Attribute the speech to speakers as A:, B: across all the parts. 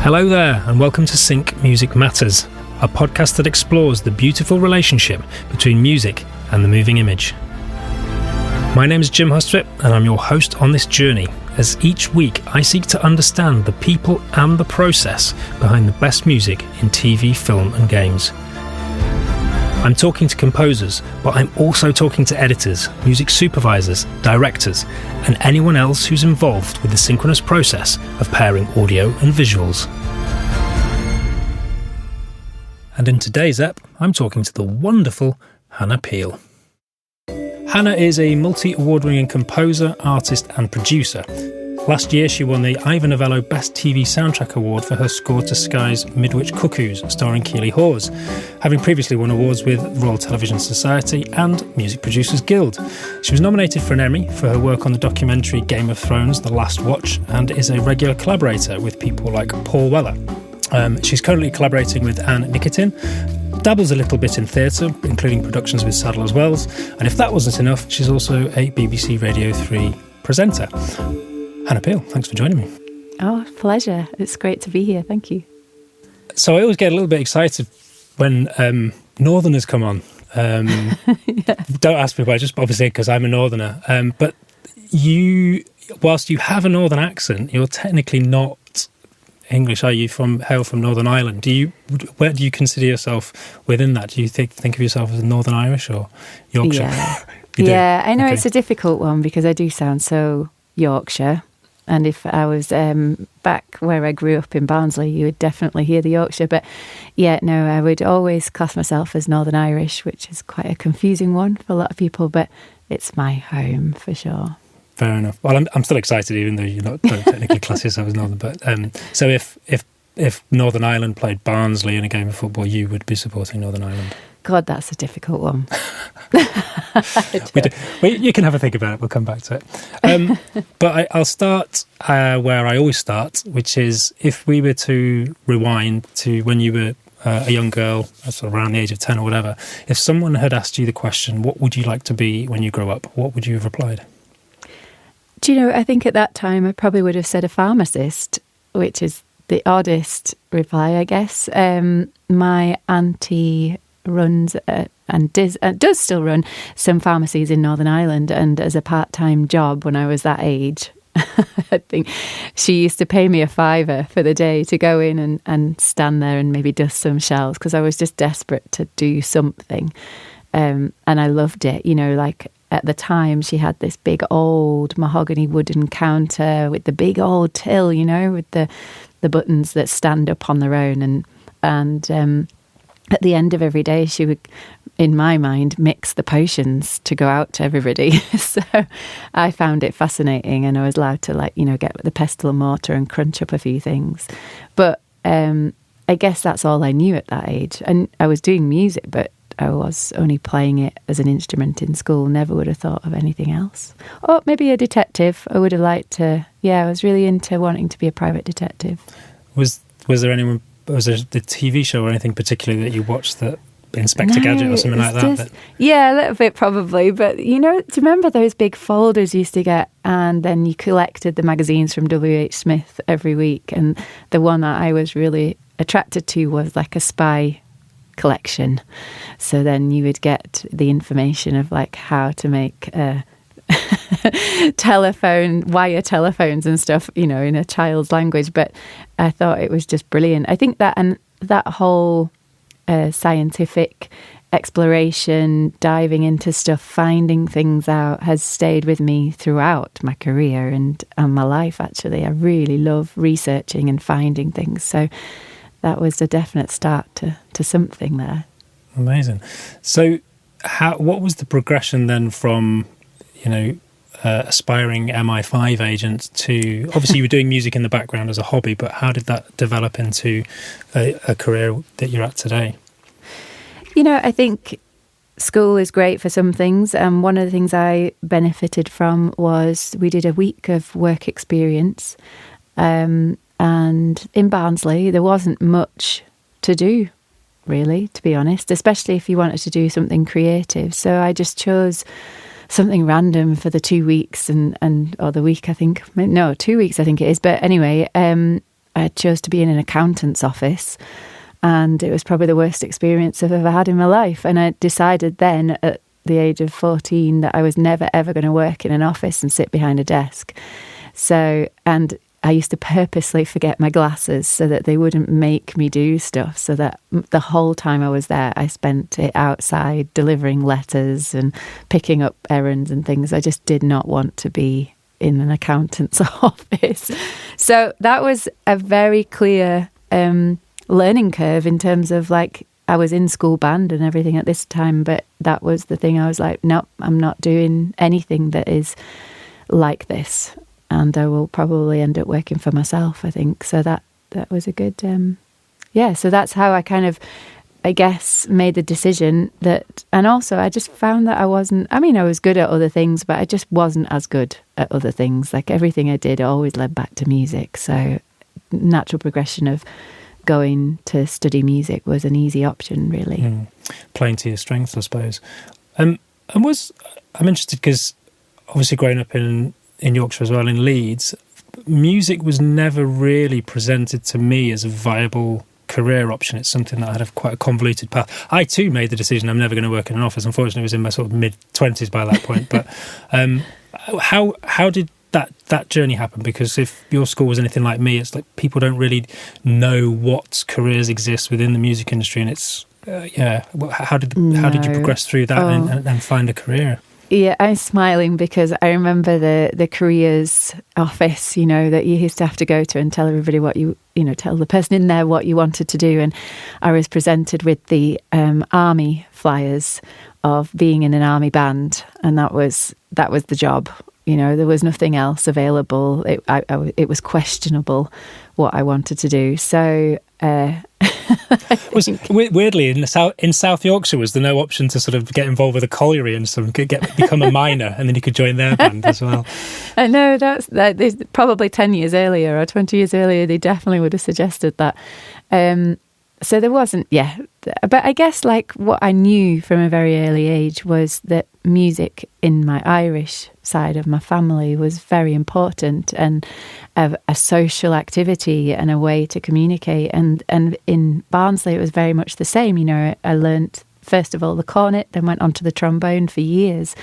A: Hello there, and welcome to Sync Music Matters, a podcast that explores the beautiful relationship between music and the moving image. My name is Jim Hustvedt, and I'm your host on this journey, as each week I seek to understand the people and the process behind the best music in TV, film and games. I'm talking to composers, but I'm also talking to editors, music supervisors, directors, and anyone else who's involved with the synchronous process of pairing audio and visuals. And in today's ep, I'm talking to the wonderful Hannah Peel. Hannah is a multi-award-winning composer, artist and producer. Last year she won the Ivor Novello Best TV Soundtrack Award for her score to Sky's Midwich Cuckoos, starring Keely Hawes, having previously won awards with Royal Television Society and Music Producers Guild. She was nominated for an Emmy for her work on the documentary Game of Thrones The Last Watch, and is a regular collaborator with people like Paul Weller. She's currently collaborating with Anne Nikitin, dabbles a little bit in theatre, including productions with Sadler as well, and if that wasn't enough, she's also a BBC Radio 3 presenter. Hannah Peel, thanks for joining me.
B: Oh, pleasure. It's great to be here. Thank you.
A: So I always get a little bit excited when Northerners come on.
B: Yeah.
A: Don't ask me why, just obviously because I'm a Northerner. But you, whilst you have a Northern accent, you're technically not English, are you? Hail from Northern Ireland. Where do you consider yourself within that? Do you think of yourself as Northern Irish or Yorkshire?
B: Yeah, I know. Okay. It's a difficult one because I do sound so Yorkshire. And if I was back where I grew up in Barnsley, you would definitely hear the Yorkshire. But yeah, no, I would always class myself as Northern Irish, which is quite a confusing one for a lot of people, but it's my home for sure.
A: Fair enough. Well, I'm still excited, even though you don't technically class yourself as Northern. But so if Northern Ireland played Barnsley in a game of football, you would be supporting Northern Ireland.
B: God, that's a difficult one.
A: You can have a think about it. We'll come back to it. But I'll start where I always start, which is if we were to rewind to when you were a young girl, sort of around the age of 10 or whatever, if someone had asked you the question, what would you like to be when you grow up, what would you have replied?
B: Do you know, I think at that time I probably would have said a pharmacist, which is the oddest reply, I guess. My auntie runs and does still run some pharmacies in Northern Ireland, and as a part-time job when I was that age, I think she used to pay me a £5 for the day to go in and stand there and maybe dust some shelves because I was just desperate to do something. And I loved it, you know, like at the time she had this big old mahogany wooden counter with the big old till, you know, with the buttons that stand up on their own, and at the end of every day, she would, in my mind, mix the potions to go out to everybody. So I found it fascinating, and I was allowed to, get the pestle and mortar and crunch up a few things. But I guess that's all I knew at that age. And I was doing music, but I was only playing it as an instrument in school. Never would have thought of anything else. Or maybe a detective. I would have liked to. Yeah, I was really into wanting to be a private detective.
A: Was there the TV show or anything particularly that you watched, that Inspector Gadget or something like that?
B: Yeah, a little bit probably. But, you know, do you remember those big folders you used to get, and then you collected the magazines from W.H. Smith every week? And the one that I was really attracted to was like a spy collection. So then you would get the information of like how to make wire telephones and stuff, you know, in a child's language. But I thought it was just brilliant. I think that, and that whole scientific exploration, diving into stuff, finding things out, has stayed with me throughout my career and my life, actually. I really love researching and finding things. So that was a definite start to something there. Amazing.
A: So what was the progression then from, you know, aspiring MI5 agent to, obviously you were doing music in the background as a hobby, but how did that develop into a career that you're at today?
B: You know, I think school is great for some things. One of the things I benefited from was we did a week of work experience. And in Barnsley, there wasn't much to do, really, to be honest, especially if you wanted to do something creative. So I just chose something random for the 2 weeks or the week, I think. No, 2 weeks, I think it is. But anyway, I chose to be in an accountant's office, and it was probably the worst experience I've ever had in my life. And I decided then at the age of 14 that I was never ever going to work in an office and sit behind a desk. So, and I used to purposely forget my glasses so that they wouldn't make me do stuff, so that the whole time I was there, I spent it outside delivering letters and picking up errands and things. I just did not want to be in an accountant's office. So that was a very clear learning curve in terms of, like, I was in school band and everything at this time, but that was the thing. I was like, nope, I'm not doing anything that is like this. And I will probably end up working for myself, I think. So that was a good, so that's how I kind of, I guess, made the decision that, and also I just found that I was good at other things, but I just wasn't as good at other things. Like, everything I did always led back to music. So natural progression of going to study music was an easy option, really.
A: Playing to your strengths, I suppose. I'm interested because obviously growing up in Yorkshire as well, in Leeds, music was never really presented to me as a viable career option. It's something that had quite a convoluted path. I too made the decision I'm never going to work in an office. Unfortunately, I was in my sort of mid-20s by that point. But how did that journey happen? Because if your school was anything like me, it's like people don't really know what careers exist within the music industry, and it's how did you progress through that and find a career?
B: Yeah, I'm smiling because I remember the careers office, that you used to have to go to and tell everybody what tell the person in there what you wanted to do. And I was presented with the army flyers of being in an army band, and that was the job. There was nothing else available. It was questionable what I wanted to do. So
A: weirdly in South Yorkshire, was there no option to sort of get involved with a colliery and sort of become a miner, and then you could join their band as well?
B: I know that's probably 10 years earlier or 20 years earlier. They definitely would have suggested that. So there wasn't, but I guess like what I knew from a very early age was that music in my Irish side of my family was very important, and a social activity and a way to communicate. And in Barnsley, it was very much the same. I learnt, first of all, the cornet, then went on to the trombone for years.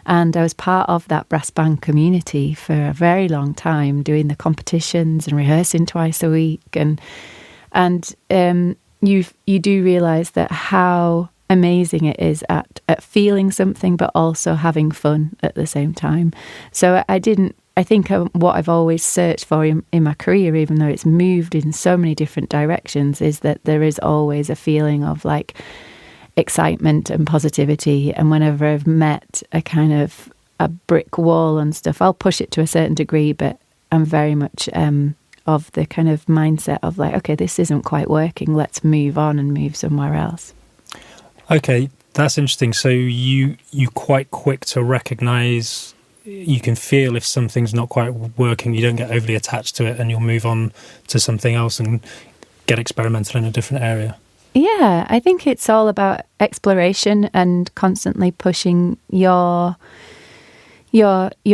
B: And I was part of that brass band community for a very long time, doing the competitions and rehearsing twice a week. And you do realise that how amazing it is at feeling something, but also having fun at the same time. So I think what I've always searched for in my career, even though it's moved in so many different directions, is that there is always a feeling of like excitement and positivity. And whenever I've met a kind of a brick wall and stuff, I'll push it to a certain degree, but I'm very much of the kind of mindset of like, okay, this isn't quite working, let's move on and move somewhere else.
A: Okay, that's interesting. So you quite quick to recognise, you can feel if something's not quite working, you don't get overly attached to it, and you'll move on to something else and get experimental in a different area.
B: Yeah, I think it's all about exploration and constantly pushing your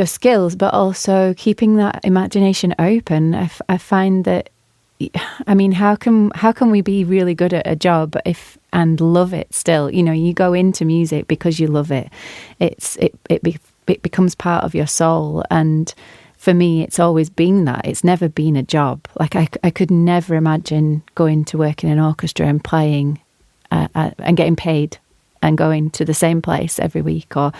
B: skills, but also keeping that imagination open. I find that, how can we be really good at a job and love it still? You go into music because you love it. It becomes part of your soul. And for me, it's always been that. It's never been a job. Like I could never imagine going to work in an orchestra and playing and getting paid and going to the same place every week, or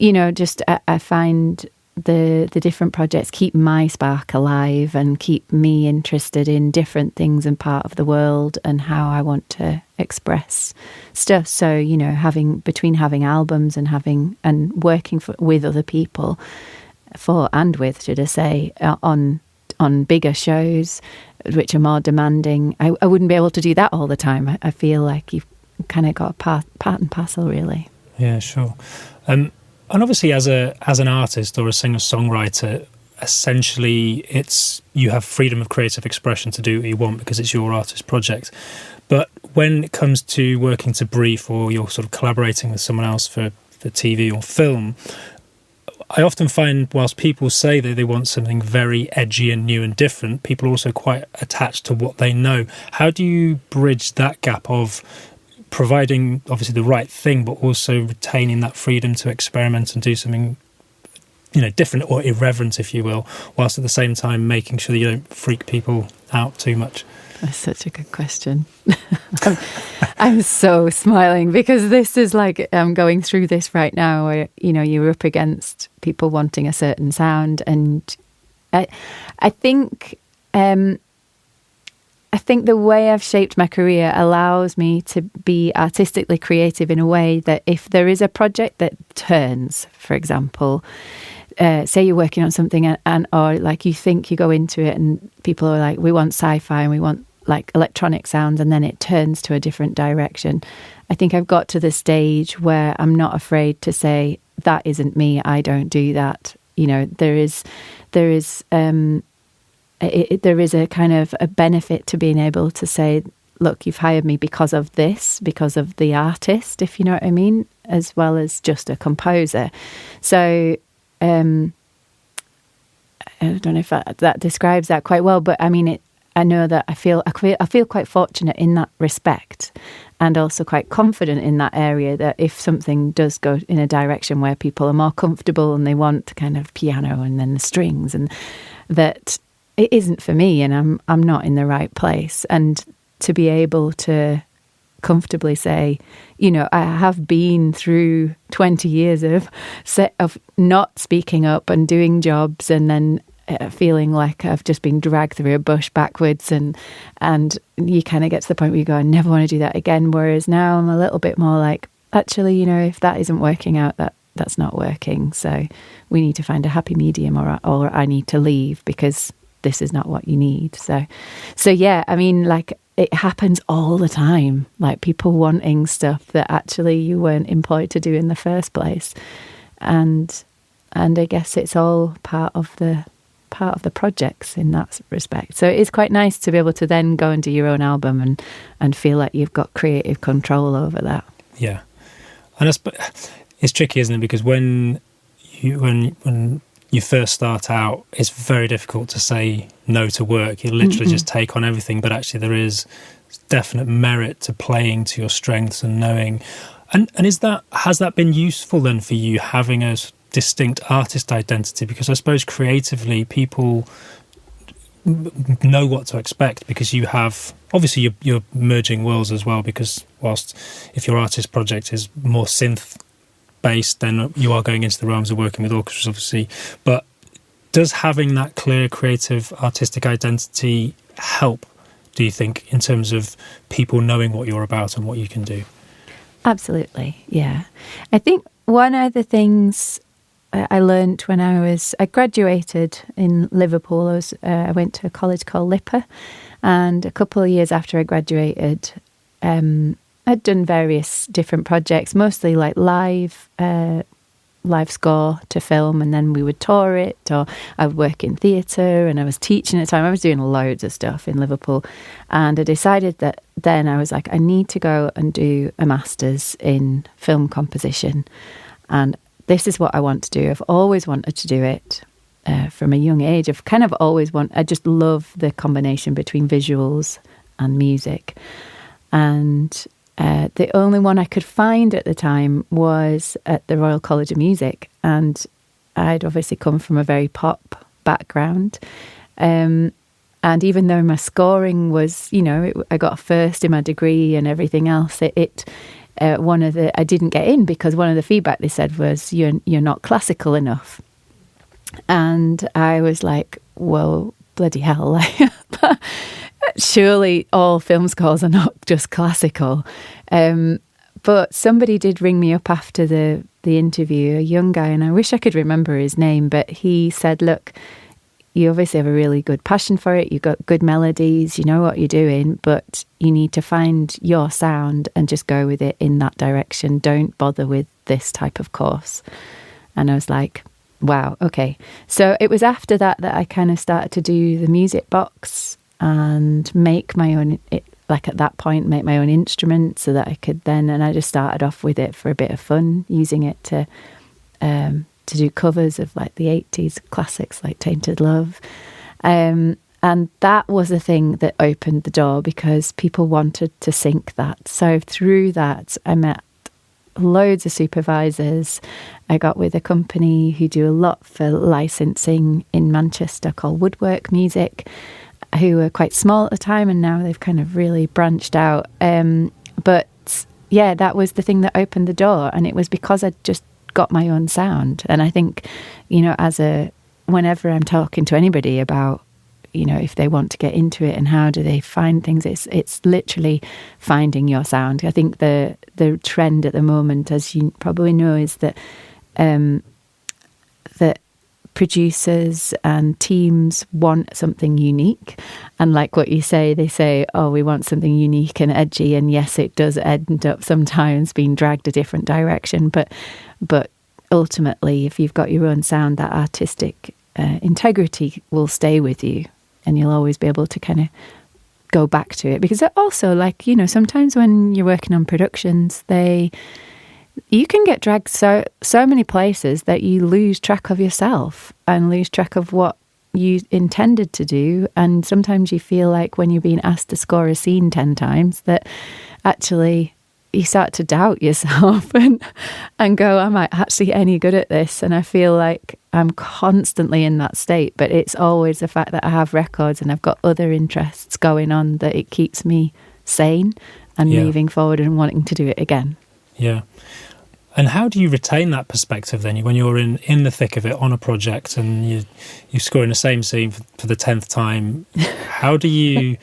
B: I find the different projects keep my spark alive and keep me interested in different things and part of the world and how I want to express stuff. So having albums and working with other people on bigger shows which are more demanding, I wouldn't be able to do that all the time. I feel like you've kind of got a part and parcel, really.
A: Yeah, sure. And obviously as an artist or a singer-songwriter, essentially you have freedom of creative expression to do what you want because it's your artist project. But when it comes to working to brief, or you're sort of collaborating with someone else for TV or film, I often find whilst people say that they want something very edgy and new and different, people are also quite attached to what they know. How do you bridge that gap of providing obviously the right thing, but also retaining that freedom to experiment and do something, different or irreverent, if you will, whilst at the same time making sure that you don't freak people out too much?
B: That's such a good question. I'm so smiling because this is like I'm going through this right now where, you're up against people wanting a certain sound. And I think the way I've shaped my career allows me to be artistically creative in a way that if there is a project that turns, for example, say you're working on something or like you think you go into it and people are like, we want sci-fi and we want like electronic sounds, and then it turns to a different direction. I think I've got to the stage where I'm not afraid to say, that isn't me, I don't do that. There is a kind of a benefit to being able to say, look, you've hired me because of this, because of the artist, if you know what I mean, as well as just a composer. So I don't know if that describes that quite well, but I mean, I know that I feel quite fortunate in that respect, and also quite confident in that area that if something does go in a direction where people are more comfortable and they want kind of piano and then the strings, and that it isn't for me and I'm not in the right place. And to be able to comfortably say, I have been through 20 years of not speaking up and doing jobs and then feeling like I've just been dragged through a bush backwards, and you kind of get to the point where you go, I never want to do that again. Whereas now I'm a little bit more like, actually, if that isn't working out, that's not working. So we need to find a happy medium, or I need to leave because this is not what you need. So yeah, I mean, like it happens all the time, like people wanting stuff that actually you weren't employed to do in the first place. And I guess it's all part of the projects in that respect. So it is quite nice to be able to then go and do your own album and feel like you've got creative control over that.
A: Yeah. And it's tricky, isn't it? Because when you first start out, it's very difficult to say no to work. You literally just take on everything, but actually there is definite merit to playing to your strengths and knowing. And has that been useful then for you, having a distinct artist identity? Because I suppose creatively people know what to expect, because you have obviously you're merging worlds as well, because whilst if your artist project is more synth based, then you are going into the realms of working with orchestras obviously. But does having that clear creative artistic identity help, do you think, in terms of people knowing what you're about and what you can do? Absolutely, yeah. I think one of the things I learned when I graduated in Liverpool. I went to a college called LIPA, and a couple of years after I graduated, I'd done various different projects, mostly like live score to film, and then we would tour it, or I would work in theatre, and I was teaching at the time. I was doing loads of stuff in Liverpool, and I decided that then I was like, I need to go and do a master's in film composition, and this is what I want to do. I've always wanted to do it from a young age. I just love the combination between visuals and music. And the only one I could find at the time was at the Royal College of Music. And I'd obviously come from a very pop background. And even though my scoring was, I got a first in my degree and everything else, I didn't get in because one of the feedback they said was, you're not classical enough. And I was like, well, bloody hell, surely all film scores are not just classical. But somebody did ring me up after the interview, a young guy, and I wish I could remember his name, but he said, look, you obviously have a really good passion for it. You've got good melodies, you know what you're doing, but you need to find your sound and just go with it in that direction. Don't bother with this type of course. And I was like, wow, okay. So it was after that I kind of started to do the music box and make my own, at that point, make my own instrument so that I could then, and I just started off with it for a bit of fun, using it to
B: to do covers of like the 80s classics like Tainted Love. And that was the thing that opened the door because people wanted to sync that. So through that, I met loads of supervisors. I got with a company who do a lot for licensing in Manchester called Woodwork Music, who were quite small at the time, and now they've kind of really branched out. But yeah, that was the thing that opened the door, and it was because I just got my own sound. And I think, you know, whenever I'm talking to anybody about, you know, if they want to get into it and how do they find things, it's literally finding your sound. I think the trend at the moment, as you probably know, is that that producers and teams want something unique. And like what you say, they say, oh, we want something unique and edgy. And yes, it does end up sometimes being dragged a different direction. But ultimately, if you've got your own sound, that artistic integrity will stay with you. And you'll always be able to kind of go back to it. Because also, like, you know, sometimes when you're working on productions, you can get dragged so many places that you lose track of yourself and lose track of what you intended to do. And sometimes you feel like when you're being asked to score a scene 10 times that actually you start to doubt yourself and go, am I actually any good at this? And I feel like I'm constantly in that state, but it's always the fact that I have records and I've got other interests going on that it keeps me sane and moving forward and wanting to do it again. Yeah.
A: And how do you retain that perspective then when you're in the thick of it on a project and you're scoring the same scene for the 10th time? How do you,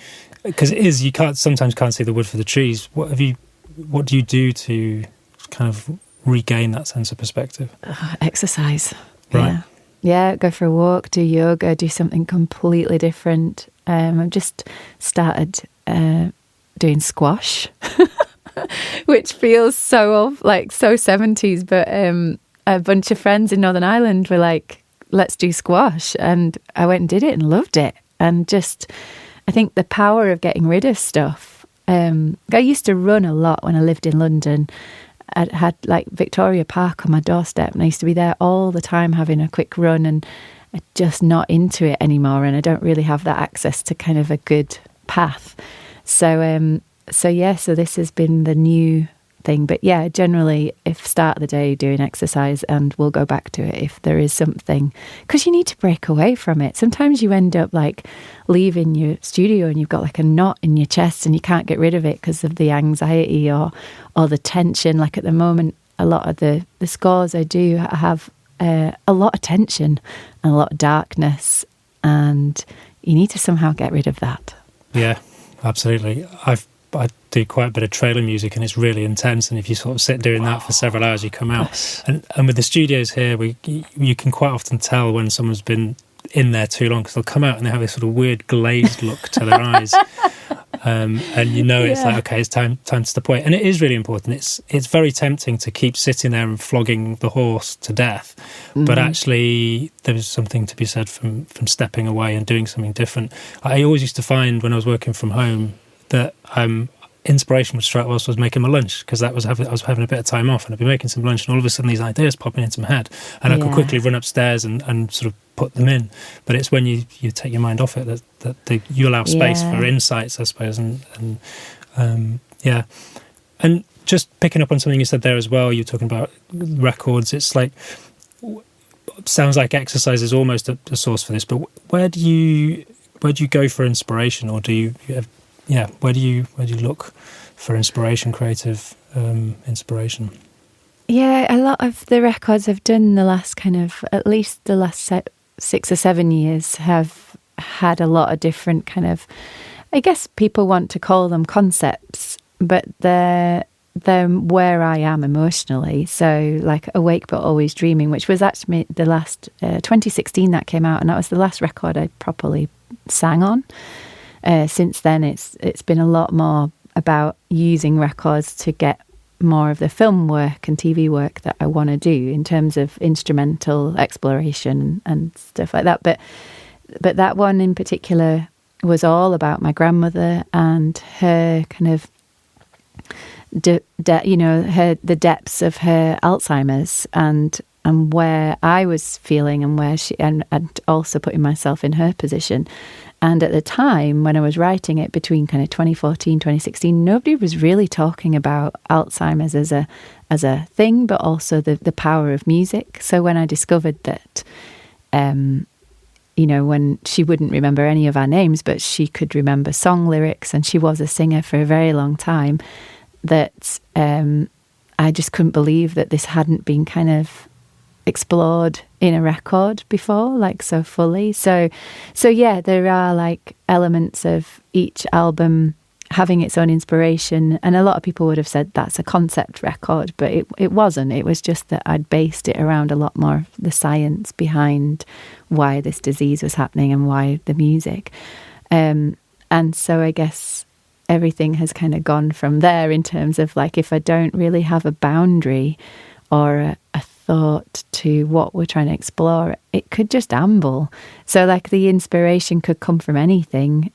A: because you sometimes can't see the wood for the trees. What do you do to kind of regain that sense of perspective?
B: Exercise.
A: Right.
B: Yeah, go for a walk, do yoga, do something completely different. I've just started doing squash, which feels so 70s, but a bunch of friends in Northern Ireland were like, let's do squash. And I went and did it and loved it. And just, I think the power of getting rid of stuff. I used to run a lot when I lived in London. I had like Victoria Park on my doorstep and I used to be there all the time having a quick run, and I'm just not into it anymore, and I don't really have that access to kind of a good path. So this has been the new thing. But yeah, generally, if start the day doing exercise, and we'll go back to it if there is something, because you need to break away from it. Sometimes you end up like leaving your studio and you've got like a knot in your chest and you can't get rid of it because of the anxiety or the tension. Like at the moment, a lot of the scores I do have a lot of tension and a lot of darkness, and you need to somehow get rid of that.
A: Yeah, absolutely. I do quite a bit of trailer music and it's really intense, and if you sort of sit doing that for several hours you come out. And with the studios here, you can quite often tell when someone's been in there too long, because they'll come out and they have this sort of weird glazed look to their eyes, and you know it's like, okay, it's time to step away. And it is really important. It's very tempting to keep sitting there and flogging the horse to death, but actually there's something to be said from stepping away and doing something different. I always used to find when I was working from home that inspiration would strike whilst I was making my lunch, because I was having a bit of time off and I'd be making some lunch, and all of a sudden these ideas popping into my head, and I could quickly run upstairs and sort of put them in. But it's when you take your mind off it that you allow space for insights, I suppose. And just picking up on something you said there as well, you're talking about records. It's like, sounds like exercise is almost a source for this, but where do you go for inspiration, or do you have, where do you look for inspiration, creative inspiration?
B: Yeah, a lot of the records I've done the last at least the last 6 or 7 years have had a lot of different kind of, I guess people want to call them concepts, but they're where I am emotionally. So like Awake But Always Dreaming, which was actually the last 2016 that came out, and that was the last record I properly sang on. Since then, it's been a lot more about using records to get more of the film work and TV work that I want to do in terms of instrumental exploration and stuff like that. But that one in particular was all about my grandmother and her kind of the depths of her Alzheimer's, and where I was feeling and where she, and also putting myself in her position. And at the time when I was writing it, between kind of 2014, 2016, nobody was really talking about Alzheimer's as a thing, but also the power of music. So when I discovered that, when she wouldn't remember any of our names, but she could remember song lyrics, and she was a singer for a very long time, that I just couldn't believe that this hadn't been kind of explored in a record before, like so fully. So yeah, there are like elements of each album having its own inspiration, and a lot of people would have said that's a concept record, but it wasn't. It was just that I'd based it around a lot more of the science behind why this disease was happening and why the music. And so I guess everything has kind of gone from there, in terms of like, if I don't really have a boundary or a thought to what we're trying to explore, it could just amble. So like the inspiration could come from anything.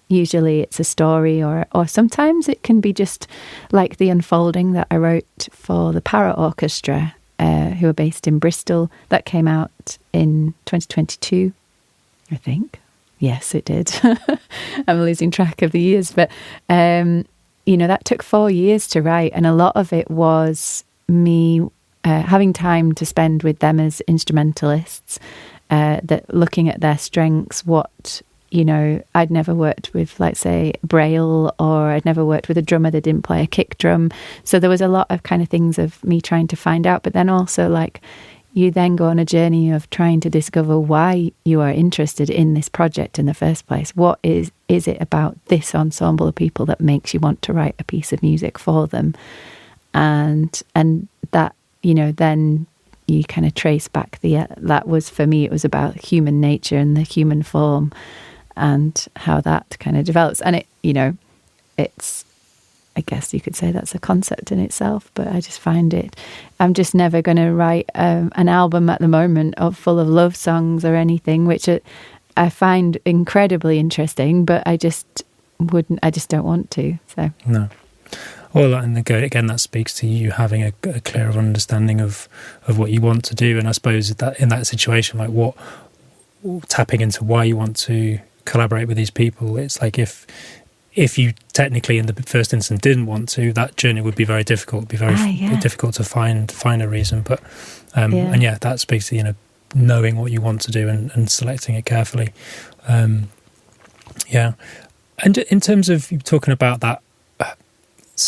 B: Usually it's a story, or sometimes it can be just like the unfolding that I wrote for the Parrot Orchestra, who are based in Bristol. That came out in 2022, I think. Yes, it did. I'm losing track of the years, but that took 4 years to write, and a lot of it was me having time to spend with them as instrumentalists, that looking at their strengths. What, I'd never worked with, like, say, Braille, or I'd never worked with a drummer that didn't play a kick drum. So there was a lot of kind of things of me trying to find out, but then also like, you then go on a journey of trying to discover why you are interested in this project in the first place. What is it about this ensemble of people that makes you want to write a piece of music for them? And that, then you kind of trace back that was, for me, it was about human nature and the human form and how that kind of develops. And it's, I guess you could say that's a concept in itself, but I just find I'm just never going to write an album at the moment full of love songs or anything, which I find incredibly interesting, but I just don't want to. So
A: no. Well, and again, that speaks to you having a clearer understanding of what you want to do. And I suppose that in that situation, like tapping into why you want to collaborate with these people, it's like if you technically in the first instance didn't want to, that journey would be very difficult. It'd be very difficult to find a reason. But and that speaks to knowing what you want to do and selecting it carefully. And in terms of you talking about that,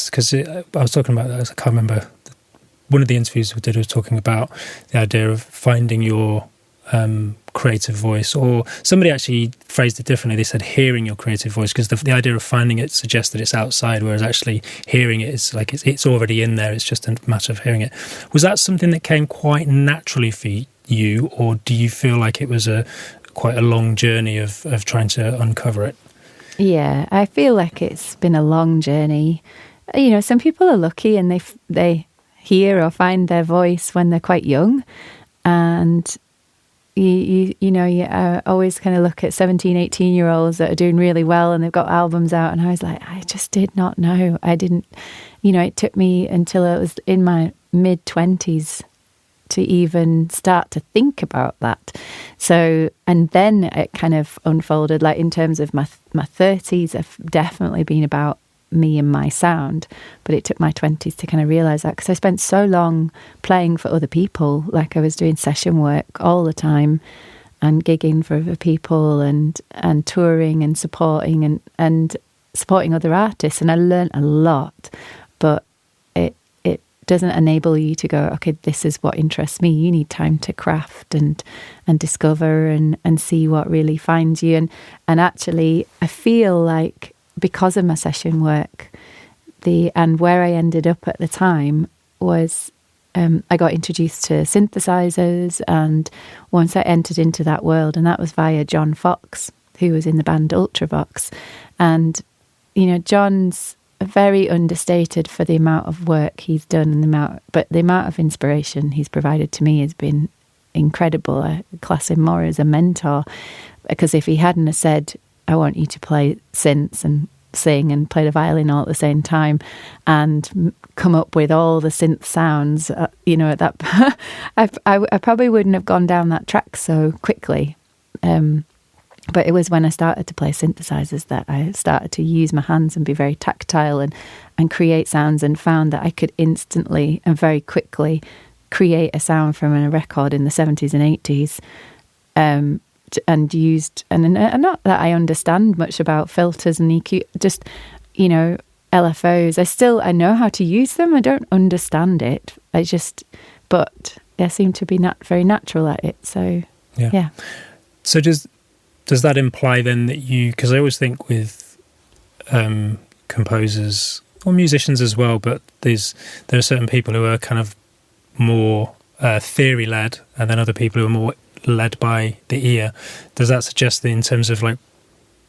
A: because I was talking about, I can't remember, one of the interviews we did was talking about the idea of finding your creative voice, or somebody actually phrased it differently. They said hearing your creative voice, because the idea of finding it suggests that it's outside, whereas actually hearing it is like it's already in there. It's just a matter of hearing it. Was that something that came quite naturally for you, or do you feel like it was quite a long journey of trying to uncover it?
B: Yeah, I feel like it's been a long journey. Some people are lucky and they hear or find their voice when they're quite young, and you always kind of look at 17, 18-year-olds that are doing really well and they've got albums out, and I was like, I just did not know. I didn't, it took me until I was in my mid-20s to even start to think about that. So, and then it kind of unfolded, like in terms of my 30s have definitely been about me and my sound, but it took my 20s to kind of realise that, because I spent so long playing for other people. Like I was doing session work all the time and gigging for other people and touring and supporting and supporting other artists, and I learned a lot, but it doesn't enable you to go, okay, this is what interests me. You need time to craft and discover and see what really finds you. And actually I feel like, because of my session work, and where I ended up at the time was I got introduced to synthesizers, and once I entered into that world, and that was via John Fox, who was in the band Ultravox. And John's very understated for the amount of work he's done and the amount of inspiration he's provided to me has been incredible. I class him more as a mentor, because if he hadn't have said, I want you to play synths and sing and play the violin all at the same time and come up with all the synth sounds, at that I probably wouldn't have gone down that track so quickly. But it was when I started to play synthesizers that I started to use my hands and be very tactile and create sounds, and found that I could instantly and very quickly create a sound from a record in the 70s and 80s. And used, and not that I understand much about filters and EQ, just, LFOs. I know how to use them. I don't understand it. But I seem to be not very natural at it. So, yeah.
A: So does that imply then that because I always think with composers or musicians as well, but there are certain people who are kind of more theory-led, and then other people who are more led by the ear. Does that suggest that in terms of like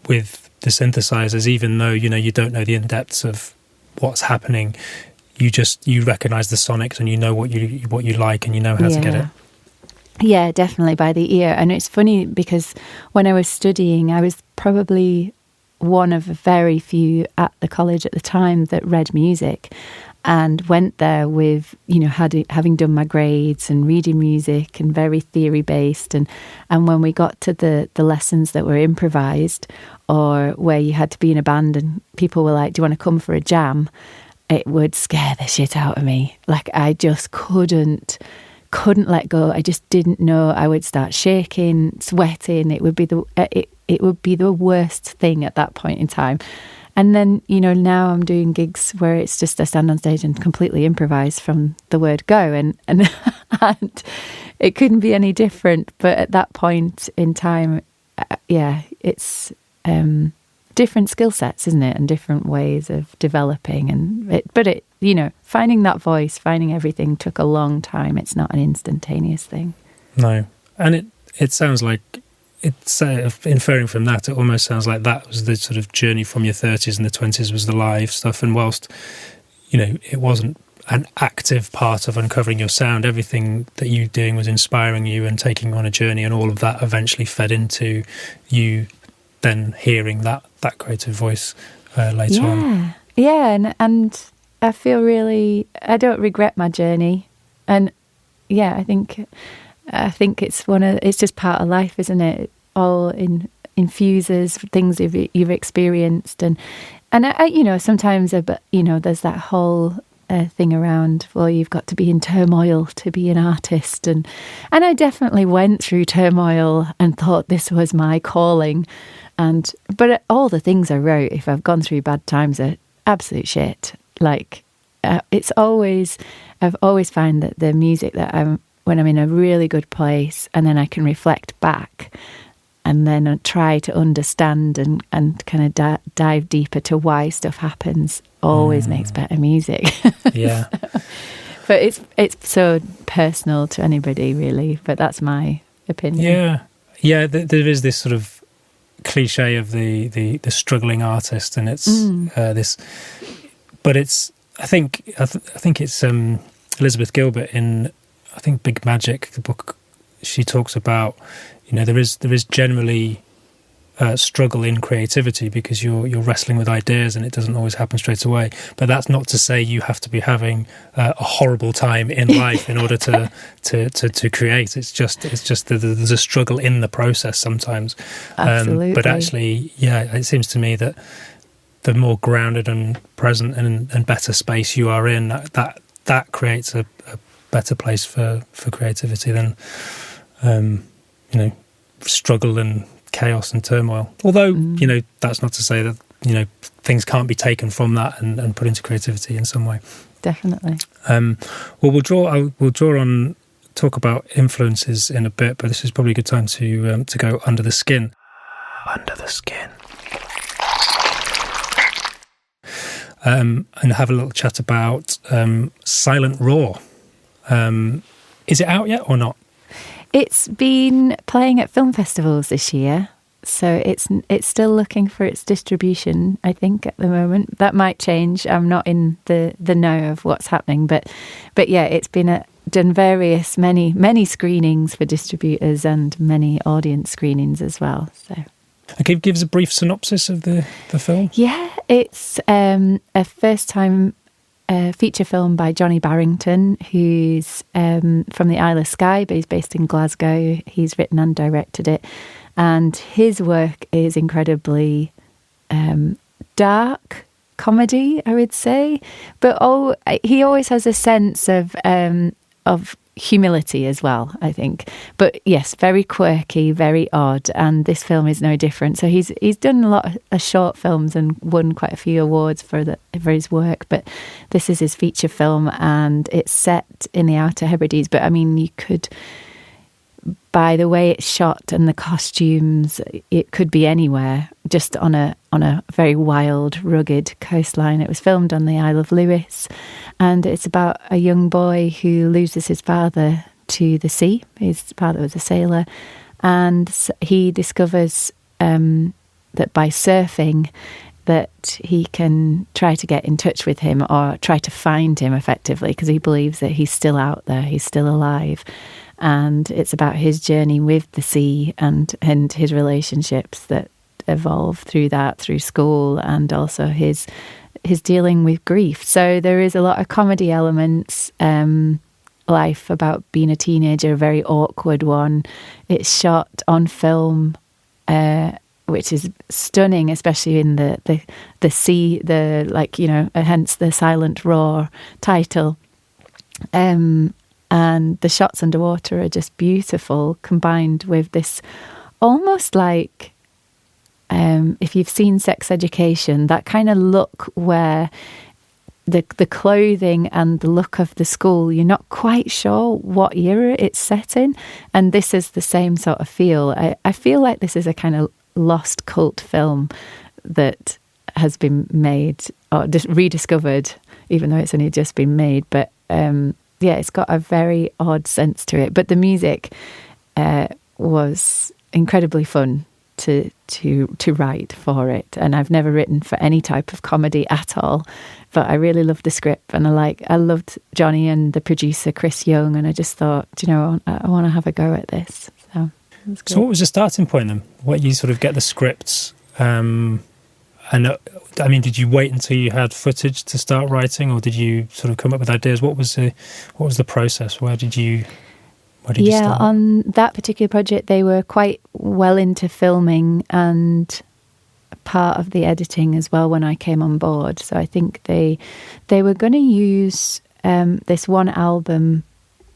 A: with the synthesizers, even though you don't know the in-depths of what's happening, you recognize the sonics and you know what you like and you know how to get it?
B: Yeah, definitely by the ear. And it's funny because when I was studying, I was probably one of very few at the college at the time that read music, and went there with, having done my grades and reading music and very theory-based. And when we got to the lessons that were improvised, or where you had to be in a band and people were like, do you want to come for a jam? It would scare the shit out of me. Like, I just couldn't let go. I just didn't know. I would start shaking, sweating. It would be the worst thing at that point in time. And then, now I'm doing gigs where it's just I stand on stage and completely improvise from the word go. And it couldn't be any different. But at that point in time, it's different skill sets, isn't it? And different ways of developing. But finding that voice, finding everything took a long time. It's not an instantaneous thing. No.
A: And it sounds like, it's inferring from that, it almost sounds like that was the sort of journey from your 30s, and the 20s was the live stuff. And whilst, it wasn't an active part of uncovering your sound, everything that you were doing was inspiring you and taking you on a journey, and all of that eventually fed into you then hearing that creative voice later on.
B: Yeah, and I feel I don't regret my journey. And I think it's just part of life, isn't it? All infuses things you've experienced, and I sometimes there's that whole thing around, well, you've got to be in turmoil to be an artist, and I definitely went through turmoil and thought this was my calling, but all the things I wrote, if I've gone through bad times, are absolute shit. Like I've always found that the music that when I'm in a really good place, and then I can reflect back and then try to understand and kind of dive deeper to why stuff happens, always makes better music.
A: Yeah.
B: But it's so personal to anybody, really. But that's my opinion.
A: Yeah. There is this sort of cliche of the struggling artist, and it's this. But it's I think it's Elizabeth Gilbert in Big Magic, the book. She talks about there is generally struggle in creativity because you're wrestling with ideas and it doesn't always happen straight away. But that's not to say you have to be having a horrible time in life in order to create. It's just that there's a struggle in the process sometimes.
B: Absolutely.
A: But actually, it seems to me that the more grounded and present and better space you are in, that creates a better place for creativity than struggle and chaos and turmoil. Although that's not to say that things can't be taken from that and put into creativity in some way.
B: Definitely.
A: We'll talk about influences in a bit, but this is probably a good time to go under the skin. Under the skin. And have a little chat about Silent Roar. Is it out yet or not?
B: It's been playing at film festivals this year, so it's still looking for its distribution, I think, at the moment. That might change. I'm not in the know of what's happening, but yeah, it's been done many screenings for distributors and many audience screenings as well. So
A: And can you give us a brief synopsis of the film?
B: Yeah, it's a first-time feature film by Johnny Barrington, who's from the Isle of Skye, but he's based in Glasgow. He's written and directed it. And his work is incredibly dark comedy, I would say. But he always has a sense of humility as well, I think. But yes, very quirky, very odd, and this film is no different. So he's done a lot of short films and won quite a few awards for his work, but this is his feature film, and it's set in the Outer Hebrides. But I mean, you could, by the way it's shot and the costumes, it could be anywhere, just on a very wild, rugged coastline. It was filmed on the Isle of Lewis, and it's about a young boy who loses his father to the sea. His father was a sailor, and he discovers that by surfing that he can try to get in touch with him, or try to find him effectively, because he believes that he's still out there, he's still alive. And it's about his journey with the sea and his relationships that evolve through school, and also his dealing with grief. So there is a lot of comedy elements. Life about being a teenager, a very awkward one. It's shot on film, which is stunning, especially in the sea, hence the silent roar title. And the shots underwater are just beautiful, combined with this almost like, if you've seen Sex Education, that kind of look where the clothing and the look of the school, you're not quite sure what era it's set in. And this is the same sort of feel. I feel like this is a kind of lost cult film that has been made or rediscovered, even though it's only just been made. But yeah, it's got a very odd sense to it. But the music was incredibly fun to write for it. And I've never written for any type of comedy at all. But I really loved the script, and I loved Johnny and the producer Chris Young, and I just thought, I want to have a go at this. So
A: what was the starting point then? What you sort of get the scripts? And I mean, did you wait until you had footage to start writing, or did you sort of come up with ideas? What was the process? Where did you start?
B: On that particular project, they were quite well into filming and part of the editing as well when I came on board. So I think they were going to use this one album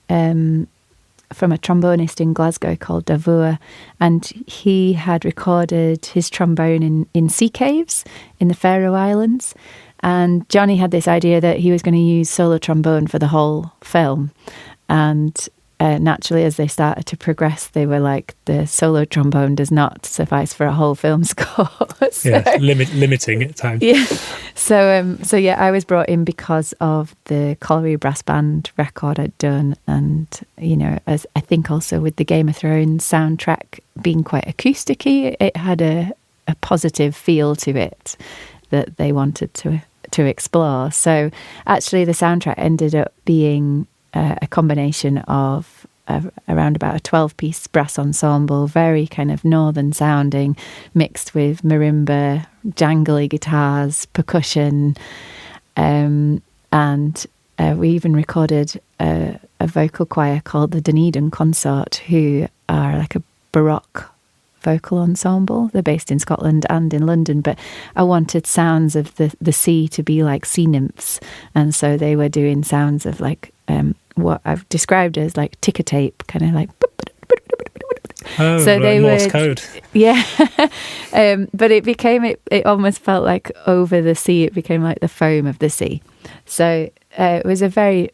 B: from a trombonist in Glasgow called Davua, and he had recorded his trombone in sea caves in the Faroe Islands. And Johnny had this idea that he was going to use solo trombone for the whole film. And naturally, as they started to progress, they were like, the solo trombone does not suffice for a whole film score.
A: Limiting at times.
B: Yeah. So yeah, I was brought in because of the colliery brass band record I'd done, and as I think also with the Game of Thrones soundtrack being quite acousticy, it had a positive feel to it that they wanted to explore. So actually, the soundtrack ended up being a combination of around about a 12-piece brass ensemble, very kind of northern sounding, mixed with marimba, jangly guitars, percussion, and we even recorded a vocal choir called the Dunedin Consort, who are like a Baroque vocal ensemble. They're based in Scotland and in London, but I wanted sounds of the sea to be like sea nymphs, and so they were doing sounds of like what I've described as like ticker tape, kind of like.
A: Oh, so right, they Morse code.
B: Yeah, but it almost felt like over the sea. It became like the foam of the sea. So it was a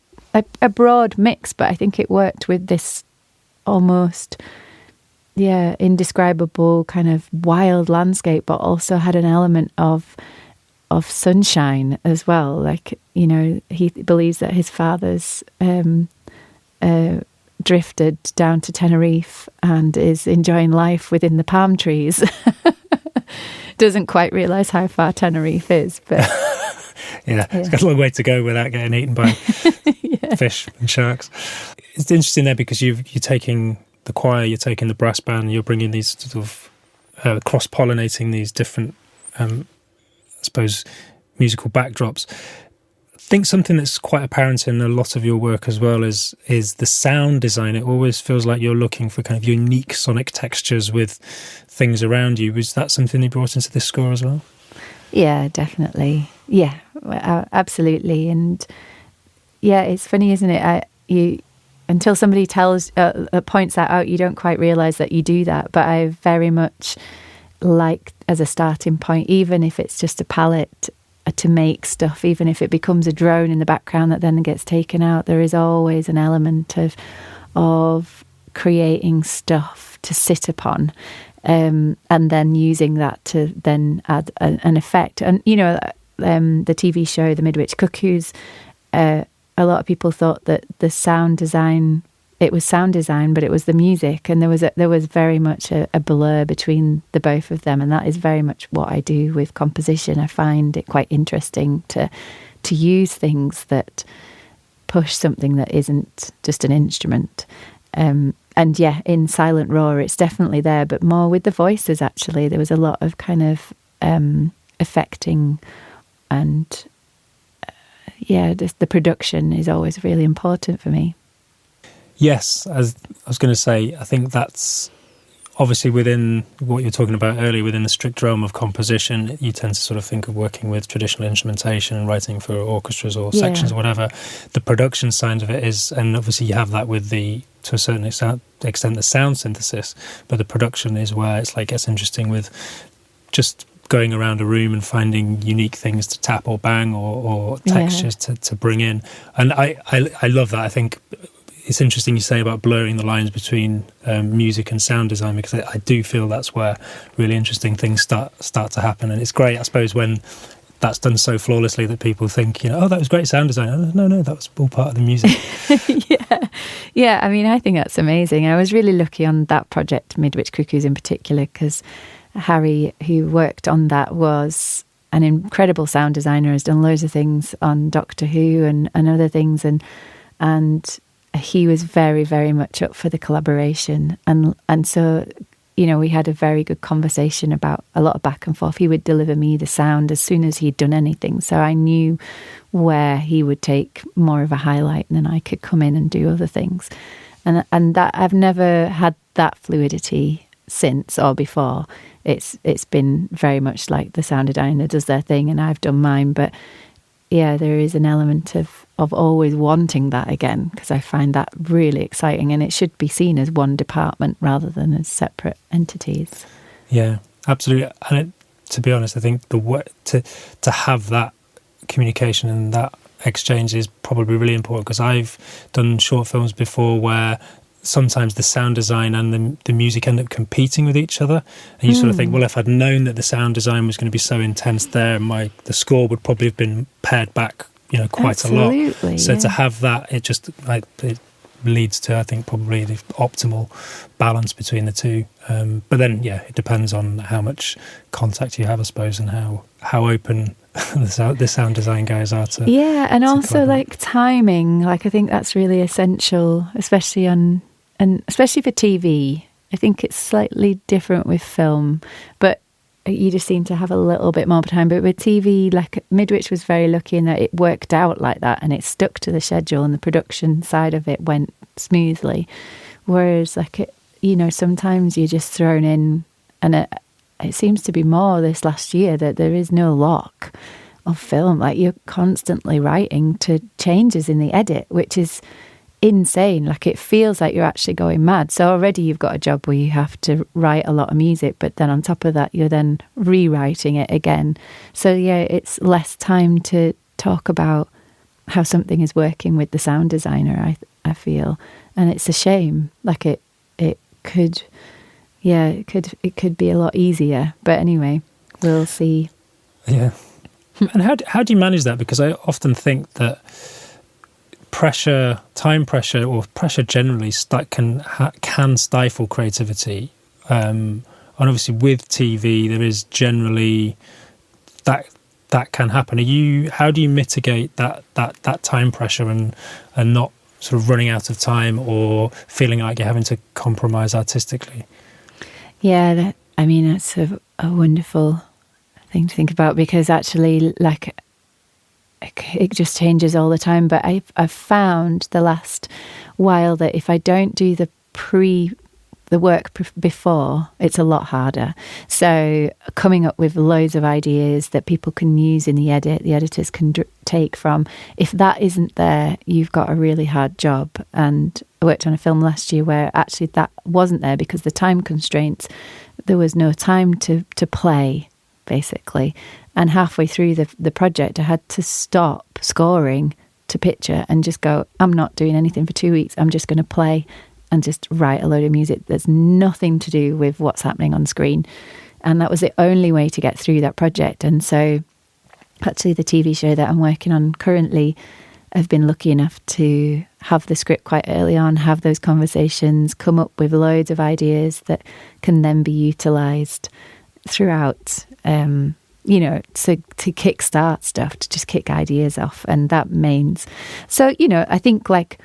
B: broad mix, but I think it worked with this almost indescribable kind of wild landscape, but also had an element of sunshine as well. Like, he believes that his father's drifted down to Tenerife and is enjoying life within the palm trees. Doesn't quite realise how far Tenerife is, but
A: it's got a long way to go without getting eaten by fish and sharks. It's interesting there because you're taking the choir, you're taking the brass band, you're bringing these sort of cross-pollinating these different, I suppose, musical backdrops. I think something that's quite apparent in a lot of your work as well is the sound design. It always feels like you're looking for kind of unique sonic textures with things around you. Was that something you brought into this score as well?
B: Yeah, definitely. Yeah, absolutely. And yeah, it's funny, isn't it? Until somebody points that out, you don't quite realise that you do that. But I very much like, as a starting point, even if it's just a palette, to make stuff, even if it becomes a drone in the background that then gets taken out, there is always an element of creating stuff to sit upon, and then using that to then add an effect. And, the TV show, the Midwich Cuckoos, a lot of people thought that the sound design, it was sound design, but it was the music, and there was very much a blur between the both of them, and that is very much what I do with composition. I find it quite interesting to use things that push something that isn't just an instrument. And yeah, in Silent Roar, it's definitely there, but more with the voices. Actually, there was a lot of kind of affecting and. Yeah, the production is always really important for me.
A: Yes, as I was going to say, I think that's obviously within what you were talking about earlier, within the strict realm of composition, you tend to sort of think of working with traditional instrumentation and writing for orchestras or sections or whatever. The production side of it is, and obviously you have that with to a certain extent, the sound synthesis, but the production is where it's like gets interesting with just going around a room and finding unique things to tap or bang or textures to bring in. And I love that. I think it's interesting you say about blurring the lines between music and sound design, because I do feel that's where really interesting things start to happen. And it's great, I suppose, when that's done so flawlessly that people think, oh, that was great sound design. No, that was all part of the music.
B: Yeah. I mean, I think that's amazing. I was really lucky on that project, Midwich Cuckoos in particular, because Harry, who worked on that, was an incredible sound designer, has done loads of things on Doctor Who and other things, and he was very, very much up for the collaboration. And so, we had a very good conversation about a lot of back and forth. He would deliver me the sound as soon as he'd done anything, so I knew where he would take more of a highlight, and then I could come in and do other things. And that I've never had that fluidity since or before. It's been very much like the sound designer does their thing and I've done mine. But yeah, there is an element of always wanting that again, because I find that really exciting, and it should be seen as one department rather than as separate entities. Yeah,
A: absolutely. And to be honest, I think the way to have that communication and that exchange is probably really important, because I've done short films before where sometimes the sound design and the music end up competing with each other, and you sort of think, well, if I'd known that the sound design was going to be so intense there, the score would probably have been pared back, quite
B: Absolutely,
A: a lot. So to have that, it just it leads to, I think, probably the optimal balance between the two. But then, it depends on how much contact you have, I suppose, and how open the sound design guys are to.
B: Yeah, and also like timing. Like, I think that's really essential, especially for TV. I think it's slightly different with film, but you just seem to have a little bit more time. But with TV, like Midwich was very lucky in that it worked out like that, and it stuck to the schedule, and the production side of it went smoothly. Whereas, like, sometimes you're just thrown in, and it seems to be more this last year that there is no lock of film. Like, you're constantly writing to changes in the edit, which is insane. Like, it feels like you're actually going mad. So already you've got a job where you have to write a lot of music, but then on top of that you're then rewriting it again. So yeah, it's less time to talk about how something is working with the sound designer, I feel, and it's a shame. Like, it could be a lot easier, but anyway, we'll see.
A: Yeah. And how do you manage that? Because I often think that time pressure, or pressure generally, can stifle creativity. And obviously with TV, there is generally that can happen. How do you mitigate that time pressure and not sort of running out of time or feeling like you're having to compromise artistically?
B: Yeah, I mean, it's a wonderful thing to think about, because actually, like, it just changes all the time. But I've found the last while that if I don't do the work before, it's a lot harder. So coming up with loads of ideas that people can use in the editors can take from, if that isn't there, you've got a really hard job. And I worked on a film last year where actually that wasn't there because the time constraints, there was no time to play, basically. And halfway through the project, I had to stop scoring to picture and just go, I'm not doing anything for 2 weeks. I'm just going to play and just write a load of music that's nothing to do with what's happening on screen. And that was the only way to get through that project. And so actually the TV show that I'm working on currently, I've been lucky enough to have the script quite early on, have those conversations, come up with loads of ideas that can then be utilised throughout, to kickstart stuff, to just kick ideas off. And that means, so, I think, like,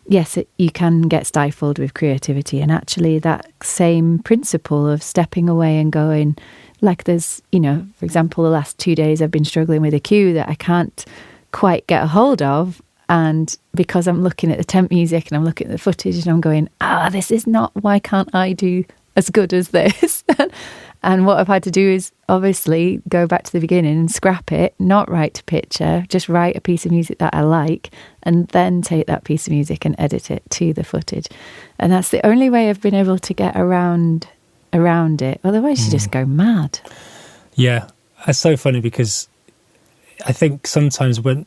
B: yes, you can get stifled with creativity. And actually that same principle of stepping away and going, like, there's, for example, the last 2 days I've been struggling with a cue that I can't quite get a hold of. And because I'm looking at the temp music and I'm looking at the footage and I'm going, this is not, why can't I do as good as this? And what I've had to do is obviously go back to the beginning and scrap it, not write to picture, just write a piece of music that I like, and then take that piece of music and edit it to the footage. And that's the only way I've been able to get around it. Otherwise you just go mad.
A: Yeah, it's so funny because I think sometimes when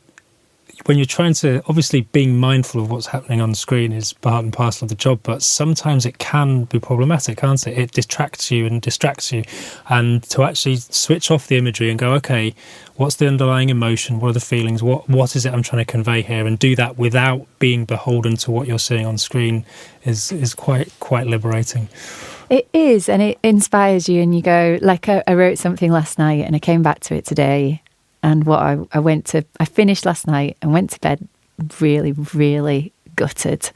A: you're trying to, obviously being mindful of what's happening on screen is part and parcel of the job, but sometimes it can be problematic, can't it? It distracts you. And to actually switch off the imagery and go, okay, what's the underlying emotion? What are the feelings? What is it I'm trying to convey here? And do that without being beholden to what you're seeing on screen is quite liberating.
B: It is, and it inspires you, and you go, like, I wrote something last night and I came back to it today. And what I finished last night and went to bed really, really gutted.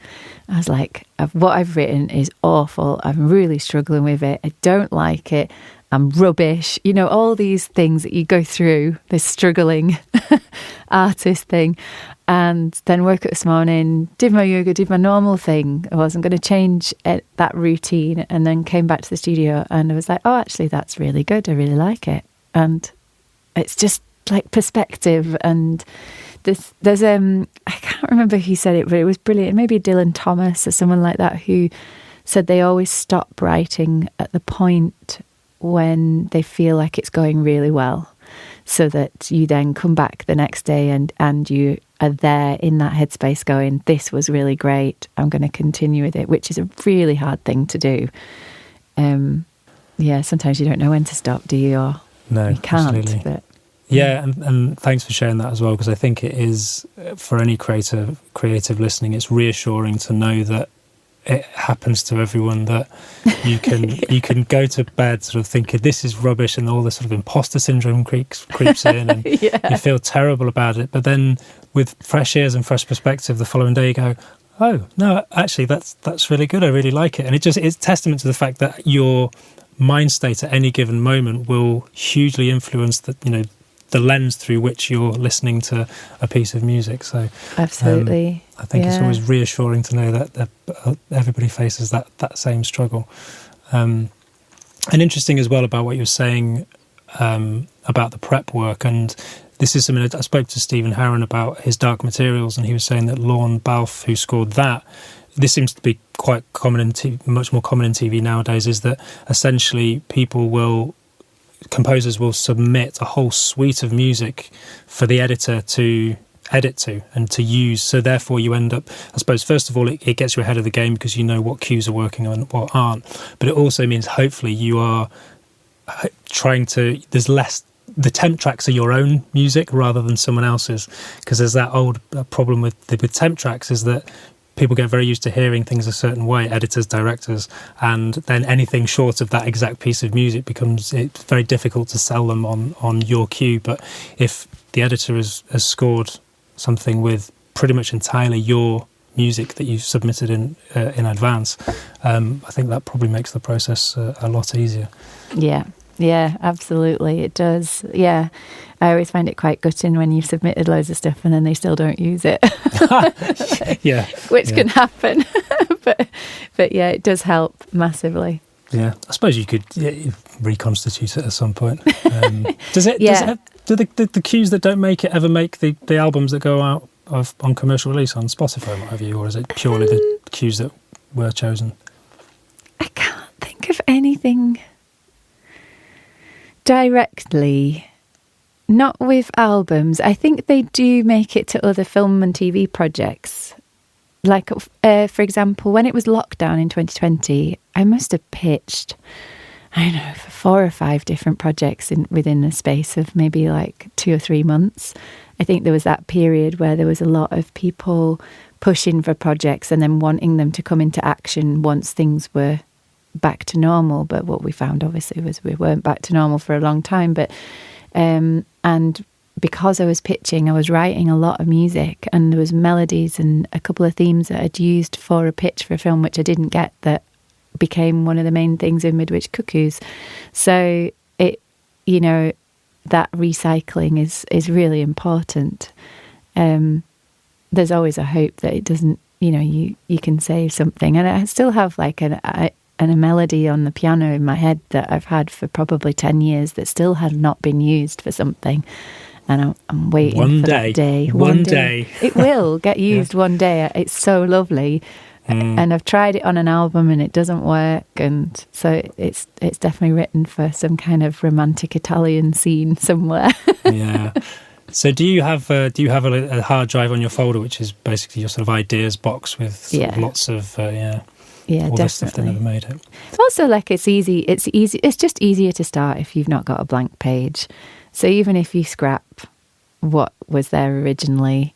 B: I was like, what I've written is awful. I'm really struggling with it. I don't like it. I'm rubbish. All these things that you go through, this struggling artist thing. And then woke up this morning, did my yoga, did my normal thing. I wasn't going to change that routine. And then came back to the studio and I was like, oh, actually, that's really good. I really like it. And it's just like perspective. And there's I can't remember who said it, but it was brilliant. Maybe Dylan Thomas or someone like that, who said they always stop writing at the point when they feel like it's going really well, so that you then come back the next day and you are there in that headspace going, this was really great, I'm going to continue with it, which is a really hard thing to do. Sometimes you don't know when to stop, do you? Or
A: no,
B: you can't.
A: Absolutely.
B: But
A: yeah, and thanks for sharing that as well, because I think it is, for any creative listening, it's reassuring to know that it happens to everyone, that you can you can go to bed sort of thinking this is rubbish, and all the sort of imposter syndrome creeps in, and you feel terrible about it. But then with fresh ears and fresh perspective, the following day you go, oh no, actually that's really good. I really like it, and it's testament to the fact that your mind state at any given moment will hugely influence the lens through which you're listening to a piece of music. So
B: absolutely,
A: I think it's always reassuring to know that everybody faces that same struggle. And interesting as well about what you were saying about the prep work. And this is something I spoke to Stephen Harron about, his Dark Materials, and he was saying that Lorne Balfe, who scored that, this seems to be quite common in much more common in TV nowadays, is that essentially composers will submit a whole suite of music for the editor to edit to and to use. So therefore you end up, I suppose, first of all, it gets you ahead of the game because you know what cues are working on, what aren't. But it also means hopefully you are there's less, the temp tracks are your own music rather than someone else's. Because there's that old problem with temp tracks, is that people get very used to hearing things a certain way, editors, directors, and then anything short of that exact piece of music it's very difficult to sell them on your cue. But if the editor has scored something with pretty much entirely your music that you've submitted in advance, I think that probably makes the process a lot easier.
B: Yeah, absolutely, it does. Yeah, I always find it quite gutting when you've submitted loads of stuff and then they still don't use it. Which can happen. but yeah, it does help massively.
A: Yeah, I suppose you could reconstitute it at some point. Does it? Do the cues that don't make it ever make the albums that go out on commercial release on Spotify, what have you, or is it purely the cues that were chosen?
B: I can't think of anything directly. Not with albums. I think they do make it to other film and TV projects. Like, for example, when it was lockdown in 2020, I must have pitched, I don't know, for 4 or 5 different projects within the space of maybe like 2 or 3 months. I think there was that period where there was a lot of people pushing for projects and then wanting them to come into action once things were back to normal. But what we found, obviously, was we weren't back to normal for a long time. But and because I was pitching, I was writing a lot of music, and there was melodies and a couple of themes that I'd used for a pitch for a film which I didn't get, that became one of the main things in Midwich Cuckoos. So it, that recycling is really important. There's always a hope that it doesn't, you can save something. And I still have like a melody on the piano in my head that I've had for probably 10 years that still has not been used for something. And I'm waiting for that day. One day. It will get used one day. It's so lovely. And I've tried it on an album and it doesn't work. And so it's definitely written for some kind of romantic Italian scene somewhere. Yeah.
A: So do you have a hard drive on your folder, which is basically your sort of ideas box with sort of lots of all
B: definitely.
A: the stuff that never made it?
B: Also, like, it's easy. It's just easier to start if you've not got a blank page. So even if you scrap what was there originally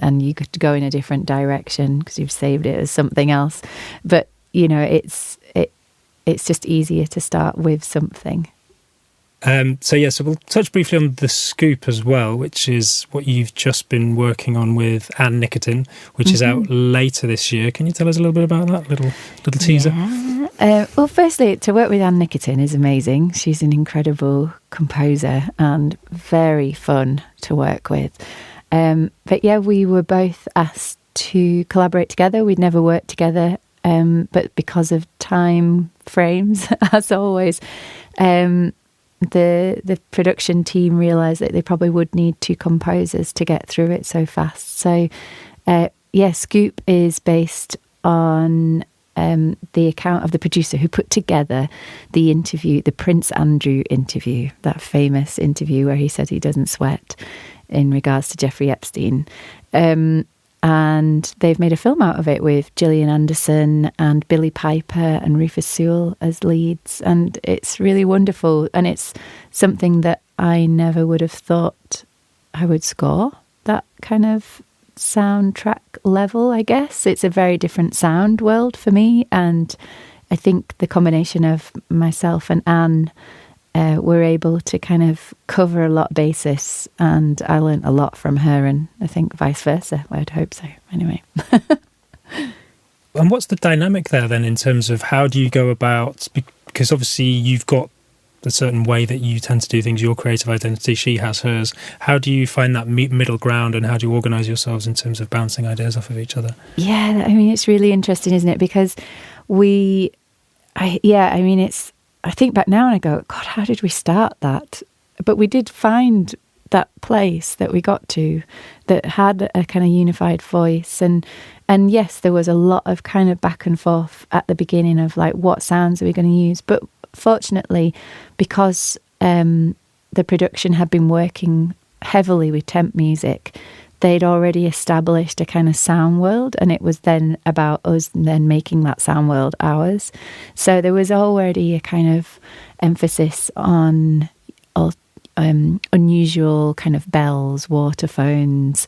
B: and you could go in a different direction because you've saved it as something else, but it's just easier to start with something.
A: So we'll touch briefly on The Scoop as well, which is what you've just been working on with Anne Nikitin, which is out later this year. Can you tell us a little bit about that, little teaser?
B: Well, firstly, to work with Anne Nikitin is amazing. She's an incredible composer and very fun to work with. But yeah, we were both asked to collaborate together. We'd never worked together, but because of time frames, as always, the production team realised that they probably would need 2 composers to get through it so fast. So, Scoop is based on the account of the producer who put together the interview, the Prince Andrew interview, that famous interview where he said he doesn't sweat in regards to Jeffrey Epstein. And they've made a film out of it with Gillian Anderson and Billy Piper and Rufus Sewell as leads. And it's really wonderful. And it's something that I never would have thought I would score, that kind of soundtrack level, I guess. It's a very different sound world for me. And I think the combination of myself and Anne were able to kind of cover a lot of basis, and I learnt a lot from her, and I think vice versa. I'd hope so, anyway.
A: And what's the dynamic there then in terms of how do you go about, because obviously you've got a certain way that you tend to do things, your creative identity, she has hers. How do you find that middle ground, and how do you organise yourselves in terms of bouncing ideas off of each other? Yeah,
B: I mean, it's really interesting, isn't it? Because I think back now and I go, God, how did we start that? But we did find that place that we got to that had a kind of unified voice. And yes, there was a lot of kind of back and forth at the beginning of like, what sounds are we going to use? But fortunately, because the production had been working heavily with temp music, they'd already established a kind of sound world, and it was then about us then making that sound world ours. So there was already a kind of emphasis on unusual kind of bells, waterphones,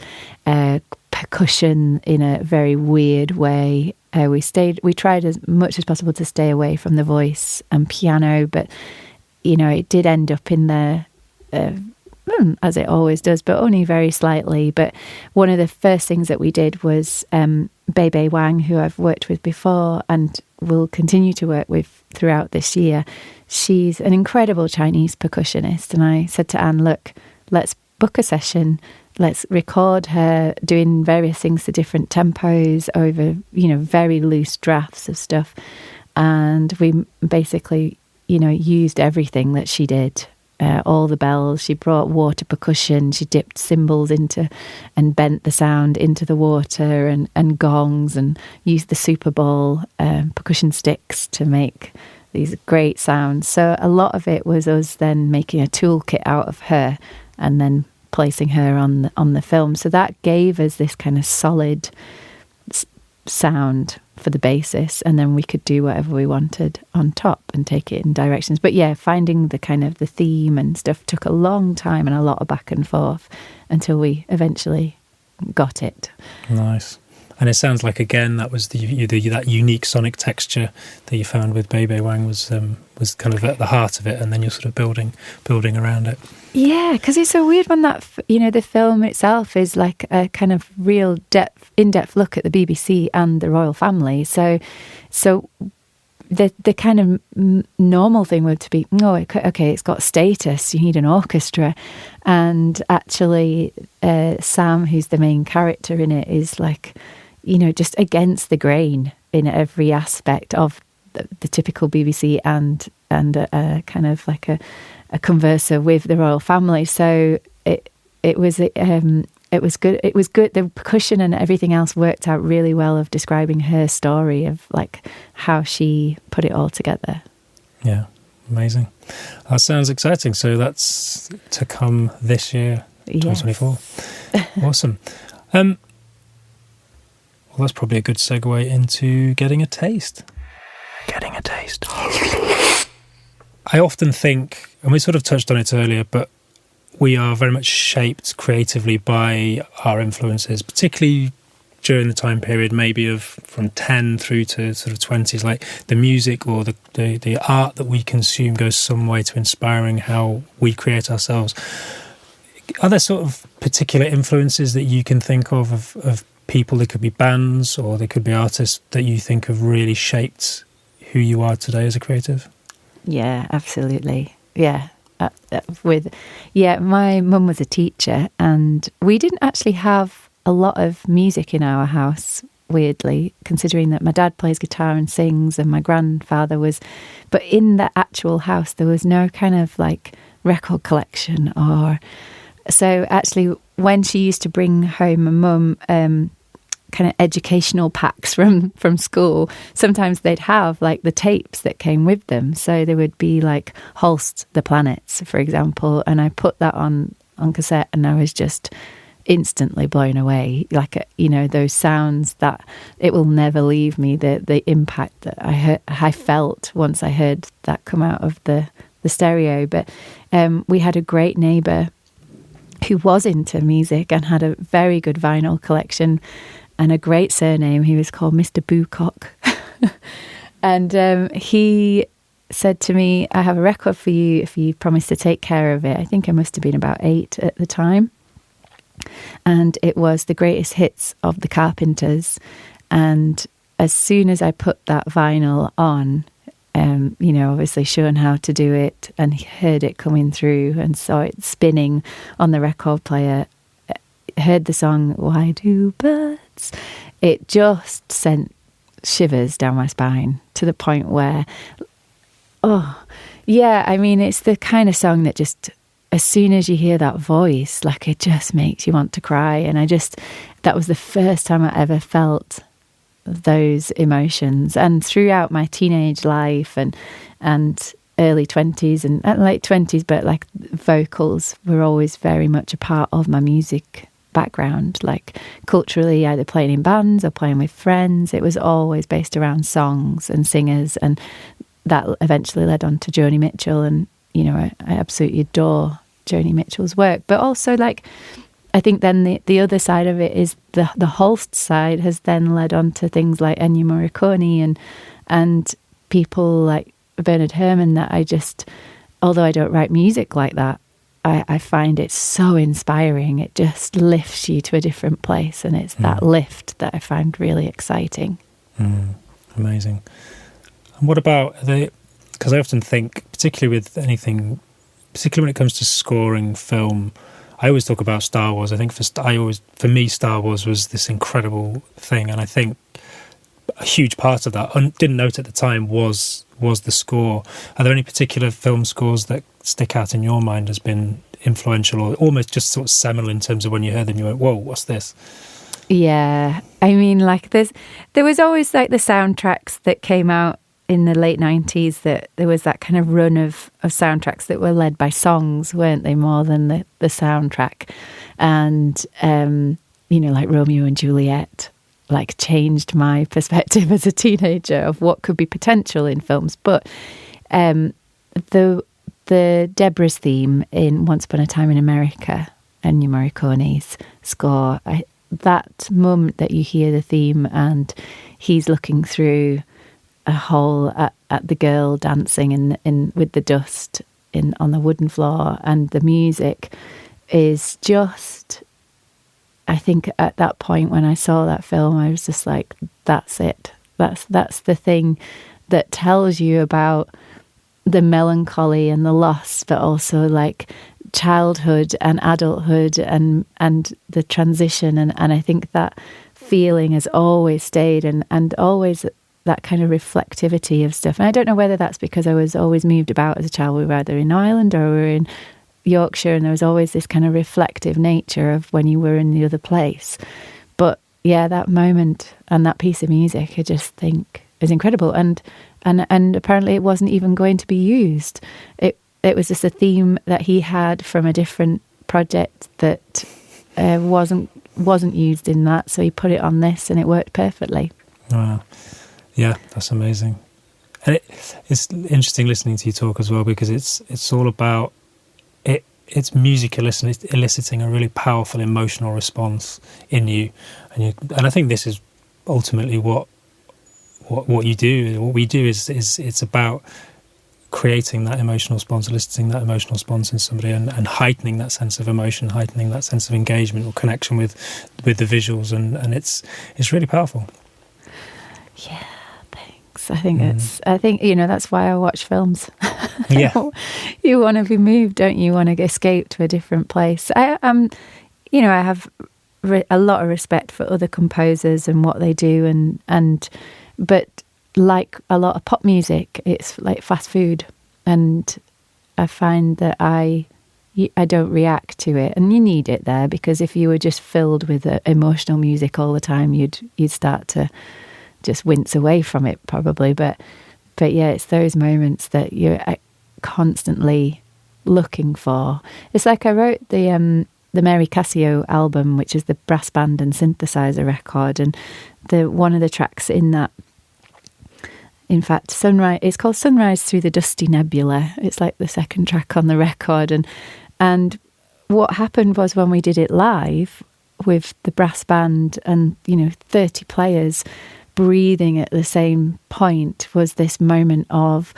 B: percussion in a very weird way. We tried as much as possible to stay away from the voice and piano, but it did end up in there. As it always does, but only very slightly. But one of the first things that we did was Bebe Wang, who I've worked with before and will continue to work with throughout this year. She's an incredible Chinese percussionist. And I said to Anne, look, let's book a session. Let's record her doing various things to different tempos over, very loose drafts of stuff. And we basically, used everything that she did. All the bells. She brought water percussion. She dipped cymbals into and bent the sound into the water, and gongs, and used the Super Bowl percussion sticks to make these great sounds. So a lot of it was us then making a toolkit out of her and then placing her on the film. So that gave us this kind of solid sound for the basis, and then we could do whatever we wanted on top and take it in directions. But yeah, finding the kind of the theme and stuff took a long time and a lot of back and forth until we eventually got it.
A: Nice. And it sounds like, again, that was that unique sonic texture that you found with Bebe Wang was kind of at the heart of it, and then you're sort of building around it.
B: Yeah, because it's so weird when that, the film itself is like a kind of real in-depth look at the BBC and the royal family. So the kind of normal thing would to be, okay, it's got status, you need an orchestra. And actually, Sam, who's the main character in it, is like, just against the grain in every aspect of the typical BBC and kind of like a converser with the royal family. So it was good. It was good. The percussion and everything else worked out really well of describing her story of like how she put it all together.
A: Yeah, amazing. That sounds exciting. So that's to come this year, 2024. Yes. Awesome. Well, that's probably a good segue into getting a taste. I often think, and we sort of touched on it earlier, but we are very much shaped creatively by our influences, particularly during the time period maybe of from 10 through to sort of 20s. Like the music or the art that we consume goes some way to inspiring how we create ourselves. Are there sort of particular influences that you can think of people? They could be bands or they could be artists that you think have really shaped who you are today as a creative?
B: Yeah, absolutely. Yeah. My mum was a teacher, and we didn't actually have a lot of music in our house, weirdly, considering that my dad plays guitar and sings and my grandfather was, but in the actual house there was no kind of like record collection. Or so actually when she used to bring home my mum kind of educational packs from school, sometimes they'd have like the tapes that came with them. So there would be like Holst the Planets, for example, and I put that on cassette and I was just instantly blown away. Like, those sounds that it will never leave me, the impact that I felt once I heard that come out of the stereo. But we had a great neighbour who was into music and had a very good vinyl collection and a great surname. He was called Mr. Boocock. And he said to me, I have a record for you if you promise to take care of it. I think I must have been about 8 at the time. And it was the greatest hits of the Carpenters. And as soon as I put that vinyl on, obviously shown how to do it and heard it coming through and saw it spinning on the record player, heard the song, Why Do Birds? It just sent shivers down my spine to the point where, it's the kind of song that just, as soon as you hear that voice, like it just makes you want to cry. And that was the first time I ever felt those emotions. And throughout my teenage life and early 20s and late 20s, but like vocals were always very much a part of my music background, like culturally, either playing in bands or playing with friends. It was always based around songs and singers, and that eventually led on to Joni Mitchell. And I absolutely adore Joni Mitchell's work. But also, like, I think then the other side of it is the Holst side has then led on to things like Ennio Morricone and people like Bernard Herrmann that I just, although I don't write music like that, I find it so inspiring. It just lifts you to a different place, and it's that lift that I find really exciting.
A: Amazing. And what about because I often think, particularly with anything, particularly when it comes to scoring film, I always talk about Star Wars. I think for me, Star Wars was this incredible thing, and I think a huge part of that, I didn't note at the time, was the score. Are there any particular film scores that stick out in your mind as being influential, or almost just sort of seminal in terms of when you heard them, you went, whoa, what's this?
B: Yeah, I mean, like there was always like the soundtracks that came out in the late 90s, that there was that kind of run of soundtracks that were led by songs, weren't they, more than the soundtrack. And, like Romeo and Juliet, like changed my perspective as a teenager of what could be potential in films. But the Deborah's theme in Once Upon a Time in America, Ennio Morricone's score, that moment that you hear the theme and he's looking through a hole at the girl dancing in with the dust on the wooden floor, and the music is just, I think at that point when I saw that film, I was just like, that's it. That's the thing that tells you about the melancholy and the loss, but also like childhood and adulthood and the transition. And I think that feeling has always stayed and always that kind of reflectivity of stuff. And I don't know whether that's because I was always moved about as a child. We were either in Ireland or we were in Yorkshire, and there was always this kind of reflective nature of when you were in the other place. But yeah, that moment and that piece of music, I just think is incredible. And apparently it wasn't even going to be used. It was just a theme that he had from a different project that wasn't used in that, so he put it on this, and it worked perfectly.
A: Wow. Yeah, that's amazing. And it's interesting listening to you talk as well, because it's all about it. It's music eliciting a really powerful emotional response in you, and I think this is ultimately what you do. What we do is it's about creating that emotional response, eliciting that emotional response in somebody, and heightening that sense of emotion, heightening that sense of engagement or connection with the visuals, and it's really powerful.
B: Yeah. I think that's why I watch films.
A: Yeah.
B: You want to be moved, don't you? You want to escape to a different place. I have a lot of respect for other composers and what they do, but like a lot of pop music, it's like fast food, and I find that I don't react to it, and you need it there, because if you were just filled with emotional music all the time, you'd start to just wince away from it probably. But yeah, it's those moments that you're constantly looking for. It's like I wrote the Mary Casio album, which is the brass band and synthesizer record, and one of the tracks in that, in fact, Sunrise, it's called Sunrise Through the Dusty Nebula. It's like the second track on the record, and what happened was when we did it live with the brass band and 30 players breathing at the same point, was this moment of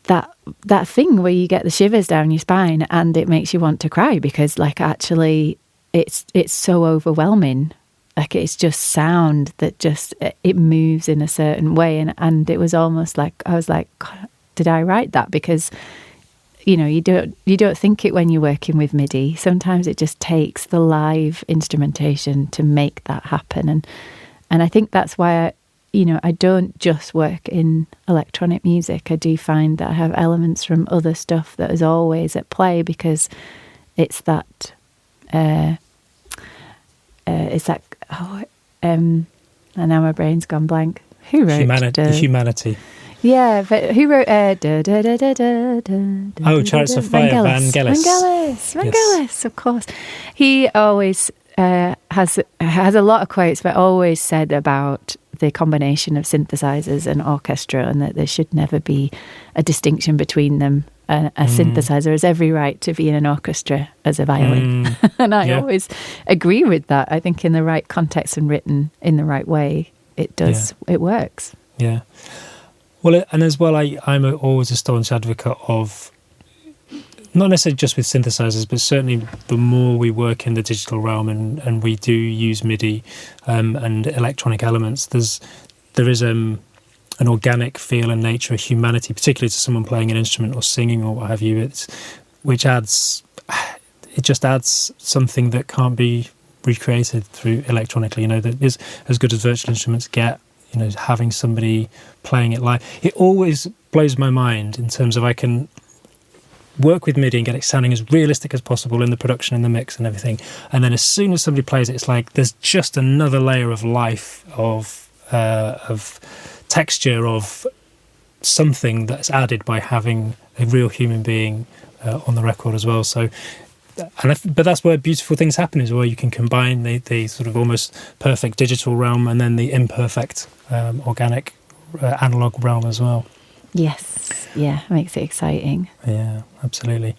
B: that thing where you get the shivers down your spine and it makes you want to cry, because like actually it's so overwhelming. Like it's just sound that just it moves in a certain way, and it was almost like I was like, God, did I write that? Because you don't think it when you're working with MIDI. Sometimes it just takes the live instrumentation to make that happen, and I think that's why I don't just work in electronic music. I do find that I have elements from other stuff that is always at play, because it's that and now my brain's gone blank. Who wrote
A: Humanity?
B: Yeah, but who wrote
A: Chariots of Fire,
B: Vangelis, of course. He always has a lot of quotes, but always said about the combination of synthesizers and orchestra, and that there should never be a distinction between them. A synthesizer has every right to be in an orchestra as a violin. And I always agree with that. I think in the right context and written in the right way, it works.
A: Yeah. Well, and as well, I'm always a staunch advocate of not necessarily just with synthesizers, but certainly the more we work in the digital realm and we do use MIDI and electronic elements, there is an organic feel and nature, a humanity, particularly to someone playing an instrument or singing or what have you, which just adds something that can't be recreated through electronically, that is as good as virtual instruments get. Having somebody playing it live, it always blows my mind in terms of I can work with MIDI and get it sounding as realistic as possible in the production and the mix and everything, and then as soon as somebody plays it, it's like there's just another layer of life, of texture, of something that's added by having a real human being on the record as well. So, but that's where beautiful things happen, is where you can combine the sort of almost perfect digital realm and then the imperfect organic analog realm as well.
B: Yes, yeah, makes it exciting.
A: Yeah, absolutely.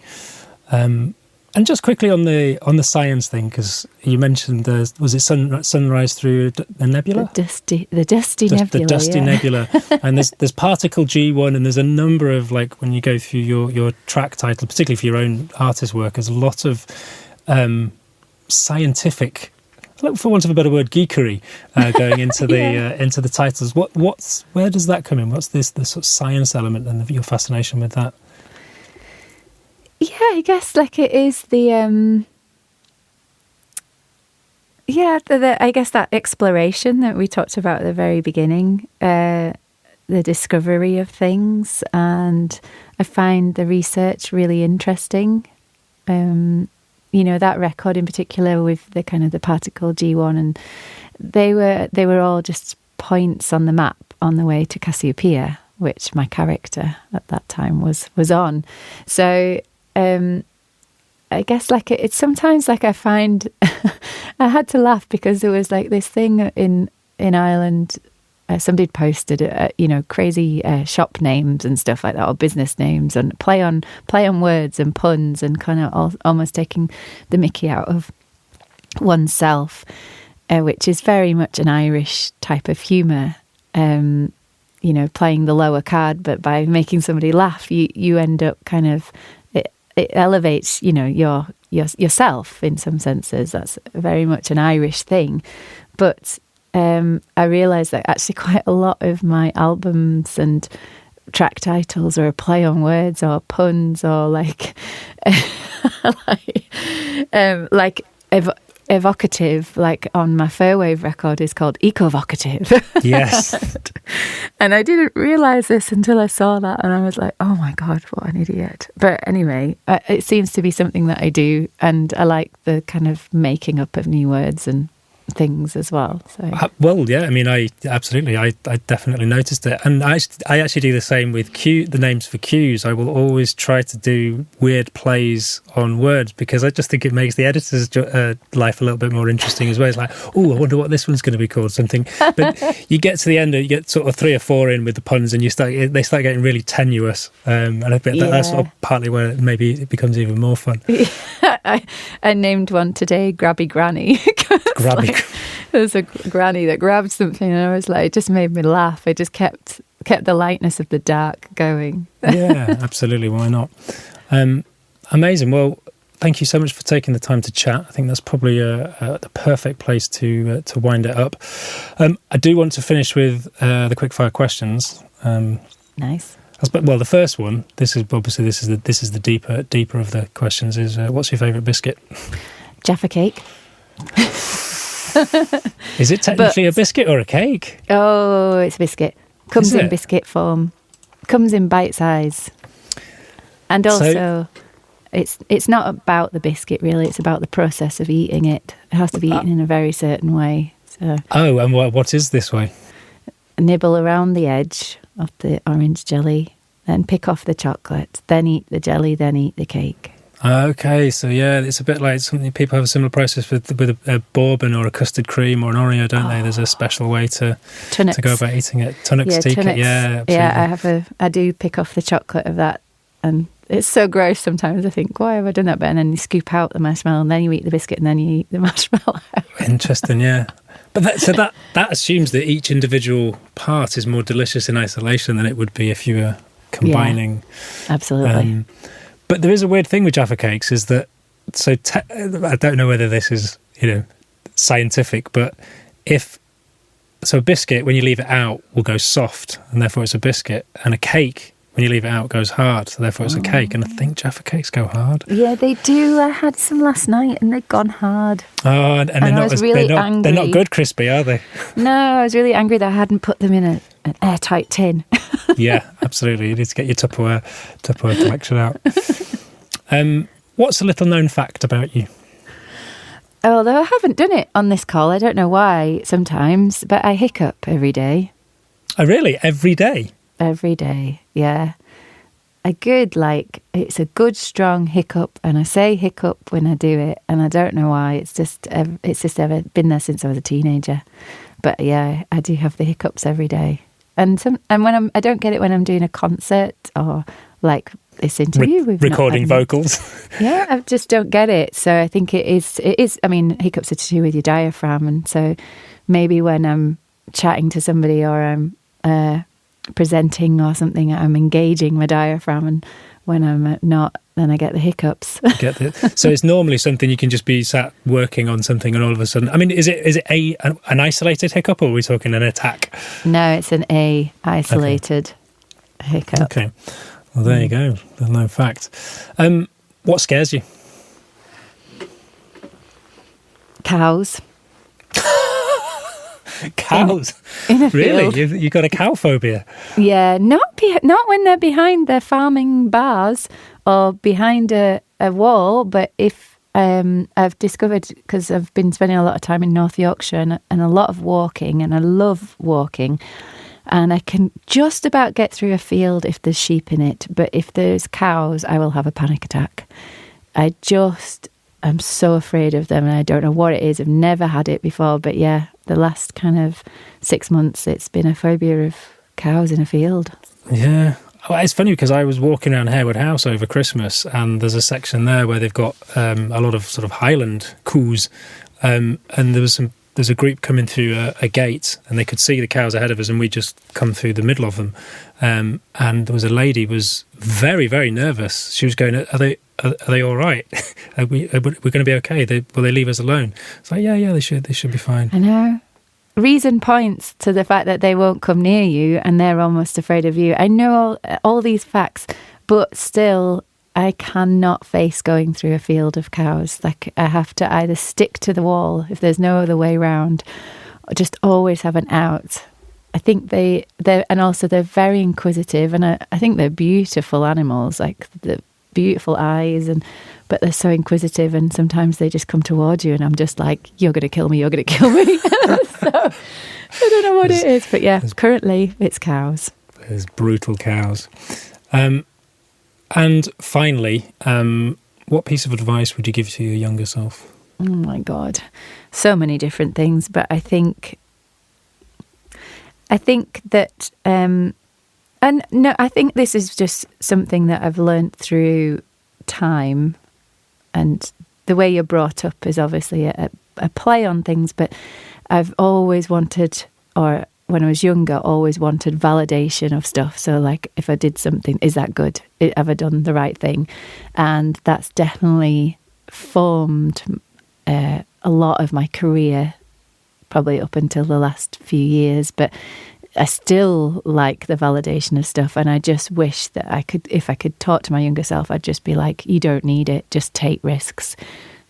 A: And just quickly on the science thing, because you mentioned was it sunrise through a nebula?
B: The dusty nebula.
A: The dusty nebula. And there's particle G1, and there's a number of, like, when you go through your track title, particularly for your own artist work, there's a lot of scientific, for want of a better word, geekery going into the titles. Where does that come in? What's the sort of science element and your fascination with that?
B: Yeah, I guess like it is the I guess that exploration that we talked about at the very beginning, the discovery of things, and I find the research really interesting. That record in particular with the kind of the particle G1, and they were all just points on the map on the way to Cassiopeia, which my character at that time was on. So I guess like it's sometimes like I find I had to laugh because there was like this thing in Ireland. Somebody posted, crazy shop names and stuff like that, or business names, and play on words and puns, and kind of almost taking the mickey out of oneself, which is very much an Irish type of humour. Playing the lower card, but by making somebody laugh, you end up kind of it elevates, yourself in some senses. That's very much an Irish thing, but. I realised that actually quite a lot of my albums and track titles are a play on words or puns or like evocative. Like on my Fir Wave record is called eco-vocative.
A: Yes.
B: And I didn't realise this until I saw that, and I was like, oh my God, what an idiot. But anyway, it seems to be something that I do, and I like the kind of making up of new words and things as well. So
A: I mean, I definitely noticed it, and I actually do the same with the names for cues. I will always try to do weird plays on words because I just think it makes the editor's life a little bit more interesting as well. It's like, oh, I wonder what this one's going to be called, something. But you get to the end, you get sort of 3 or 4 in with the puns, and they start getting really tenuous, and I think that's sort of partly where maybe it becomes even more fun.
B: I named one today Grabby Granny. There's a granny that grabbed something, and I was like, it just made me laugh. It just kept the lightness of the dark going.
A: Yeah, absolutely. Why not? Amazing. Well, thank you so much for taking the time to chat. I think that's probably the perfect place to wind it up. I do want to finish with the quickfire questions.
B: Nice.
A: Well, the first one. This is the deeper of the questions. Is what's your favourite biscuit?
B: Jaffa cake.
A: Is it technically a biscuit or a cake?
B: Oh, it's a biscuit. Comes in biscuit form. Comes in bite size. And also, it's not about the biscuit really. It's about the process of eating it. It has to be eaten in a very certain way. So.
A: Oh, and what is this way?
B: Nibble around the edge of the orange jelly, then pick off the chocolate, then eat the jelly, then eat the cake.
A: Okay, so yeah, it's a bit like something people have a similar process with a bourbon or a custard cream or an Oreo, don't they? There's a special way to go about eating it. Tunnocks tea cake, yeah, absolutely.
B: Yeah, I do pick off the chocolate of that, and it's so gross sometimes. I think, why have I done that? But then you scoop out the marshmallow, and then you eat the biscuit, and then you eat the marshmallow.
A: Interesting, yeah. But that assumes that each individual part is more delicious in isolation than it would be if you were combining.
B: Yeah, absolutely.
A: But there is a weird thing with Jaffa cakes is that, I don't know whether this is, scientific, but a biscuit, when you leave it out, will go soft, and therefore it's a biscuit. And a cake, when you leave it out, goes hard, so therefore it's a cake. And I think Jaffa cakes go hard.
B: Yeah, they do. I had some last night, and they've gone hard.
A: Oh, and they're not
B: angry.
A: They're not good crispy, are they?
B: No, I was really angry that I hadn't put them in an airtight tin.
A: Yeah, absolutely. You need to get your Tupperware collection out. What's a little known fact about you?
B: Although I haven't done it on this call, I don't know why sometimes, but I hiccup every day.
A: Oh, really? Every day?
B: Every day, yeah. It's a good strong hiccup, and I say hiccup when I do it, and I don't know why. It's just ever been there since I was a teenager. But yeah, I do have the hiccups every day. And when I don't get it when I'm doing a concert or like this interview.
A: Recording vocals.
B: Yeah, I just don't get it. So I think it is, I mean, hiccups are to do with your diaphragm. And so maybe when I'm chatting to somebody or I'm presenting or something, I'm engaging my diaphragm. And when I'm not, then I get the hiccups. So it's normally something you can just be sat working on something and all of a sudden, I mean, is it an isolated hiccup, or are we talking an attack? No, it's an isolated hiccup.
A: Okay. Well, there you go. There's no fact. What scares you?
B: Cows.
A: Cows?
B: In a
A: really?
B: field.
A: You got a cow phobia?
B: Yeah, not when they're behind their farming bars or behind a wall, but if I've discovered, because I've been spending a lot of time in North Yorkshire and a lot of walking, and I love walking, and I can just about get through a field if there's sheep in it, but if there's cows, I will have a panic attack. I'm so afraid of them, and I don't know what it is. I've never had it before, but yeah, the last kind of 6 months, it's been a phobia of cows in a field.
A: Yeah. Well, it's funny because I was walking around Harewood House over Christmas, and there's a section there where they've got a lot of sort of Highland coos, and there's a group coming through a gate, and they could see the cows ahead of us, and we just come through the middle of them. And there was a lady who was very, very nervous. She was going, "Are they all right? We're going to be okay? Will they leave us alone?" It's like, yeah, they should be fine.
B: I know. Reason points to the fact that they won't come near you, and they're almost afraid of you. I know all these facts, but still, I cannot face going through a field of cows. Like, I have to either stick to the wall if there's no other way round, or just always have an out. I think they're very inquisitive, and I think they're beautiful animals, like the beautiful eyes, but they're so inquisitive, and sometimes they just come towards you, and I'm just like, you're going to kill me. So I don't know what it is, but yeah, currently it's cows.
A: There's brutal cows. And finally, what piece of advice would you give to your younger self?
B: Oh my God, so many different things, but I think that, I think this is just something that I've learned through time, and the way you're brought up is obviously a play on things, but I've always wanted, or when I was younger, always wanted validation of stuff. So like, if I did something, is that good? Have I done the right thing? And that's definitely formed a lot of my career, probably up until the last few years, but I still like the validation of stuff, and I just wish that if I could talk to my younger self, I'd just be like, you don't need it, just take risks,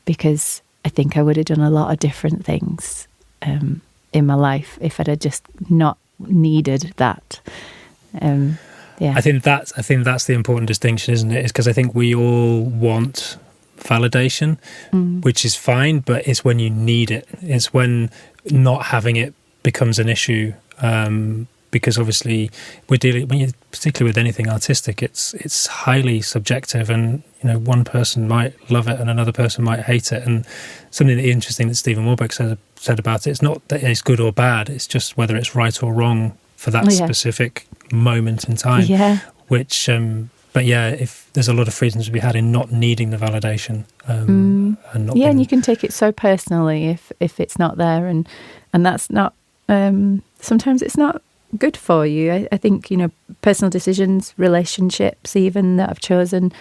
B: because I think I would have done a lot of different things in my life if I'd have just not needed that. Yeah,
A: I think that's the important distinction, isn't it? Is because I think we all want validation, which is fine, but it's when you need it. It's when not having it becomes an issue. Because obviously particularly with anything artistic, it's highly subjective, and one person might love it and another person might hate it. And something interesting that Stephen Warbeck said about it, it's not that it's good or bad, it's just whether it's right or wrong for that specific moment in time. Yeah. Which, but yeah, if there's a lot of freedom to be had in not needing the validation, and not. Yeah,
B: and you can take it so personally if it's not there, and that's not. Sometimes it's not good for you. I think, personal decisions, relationships even that I've chosen,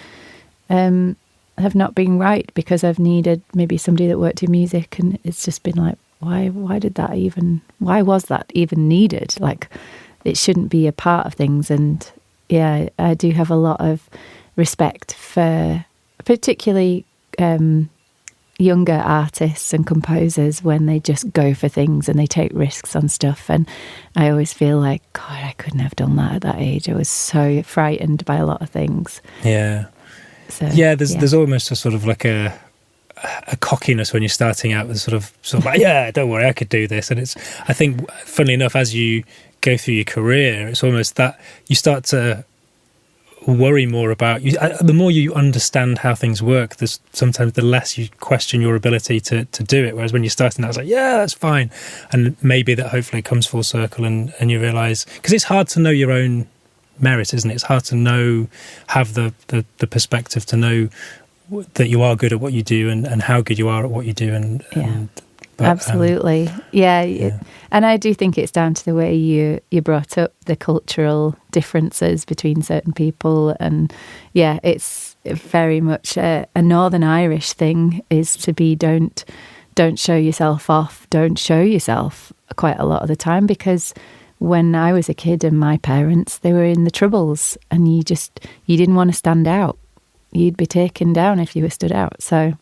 B: have not been right, because I've needed maybe somebody that worked in music, and it's just been like, why was that even needed? Like, it shouldn't be a part of things. And yeah, I do have a lot of respect for particularly younger artists and composers when they just go for things and they take risks on stuff. And I always feel like, God, I couldn't have done that at that age. I was so frightened by a lot of things.
A: Yeah.
B: So,
A: there's almost a sort of like a cockiness when you're starting out with sort of like, yeah, don't worry, I could do this. And it's, I think, funnily enough, as you go through your career, it's almost that you start to worry more about you. The more you understand how things work, there's sometimes the less you question your ability to do it. Whereas when you're starting out, it's like, yeah, that's fine. And maybe that hopefully comes full circle and you realise, because it's hard to know your own merit, isn't it? It's hard to have the perspective to know that you are good at what you do and how good you are at what you do.
B: Absolutely. And I do think it's down to the way you're brought up, the cultural differences between certain people. And yeah, it's very much a Northern Irish thing, is to be don't show yourself off, don't show yourself quite a lot of the time, because when I was a kid and my parents, they were in the Troubles, and you didn't want to stand out. You'd be taken down if you were stood out. So.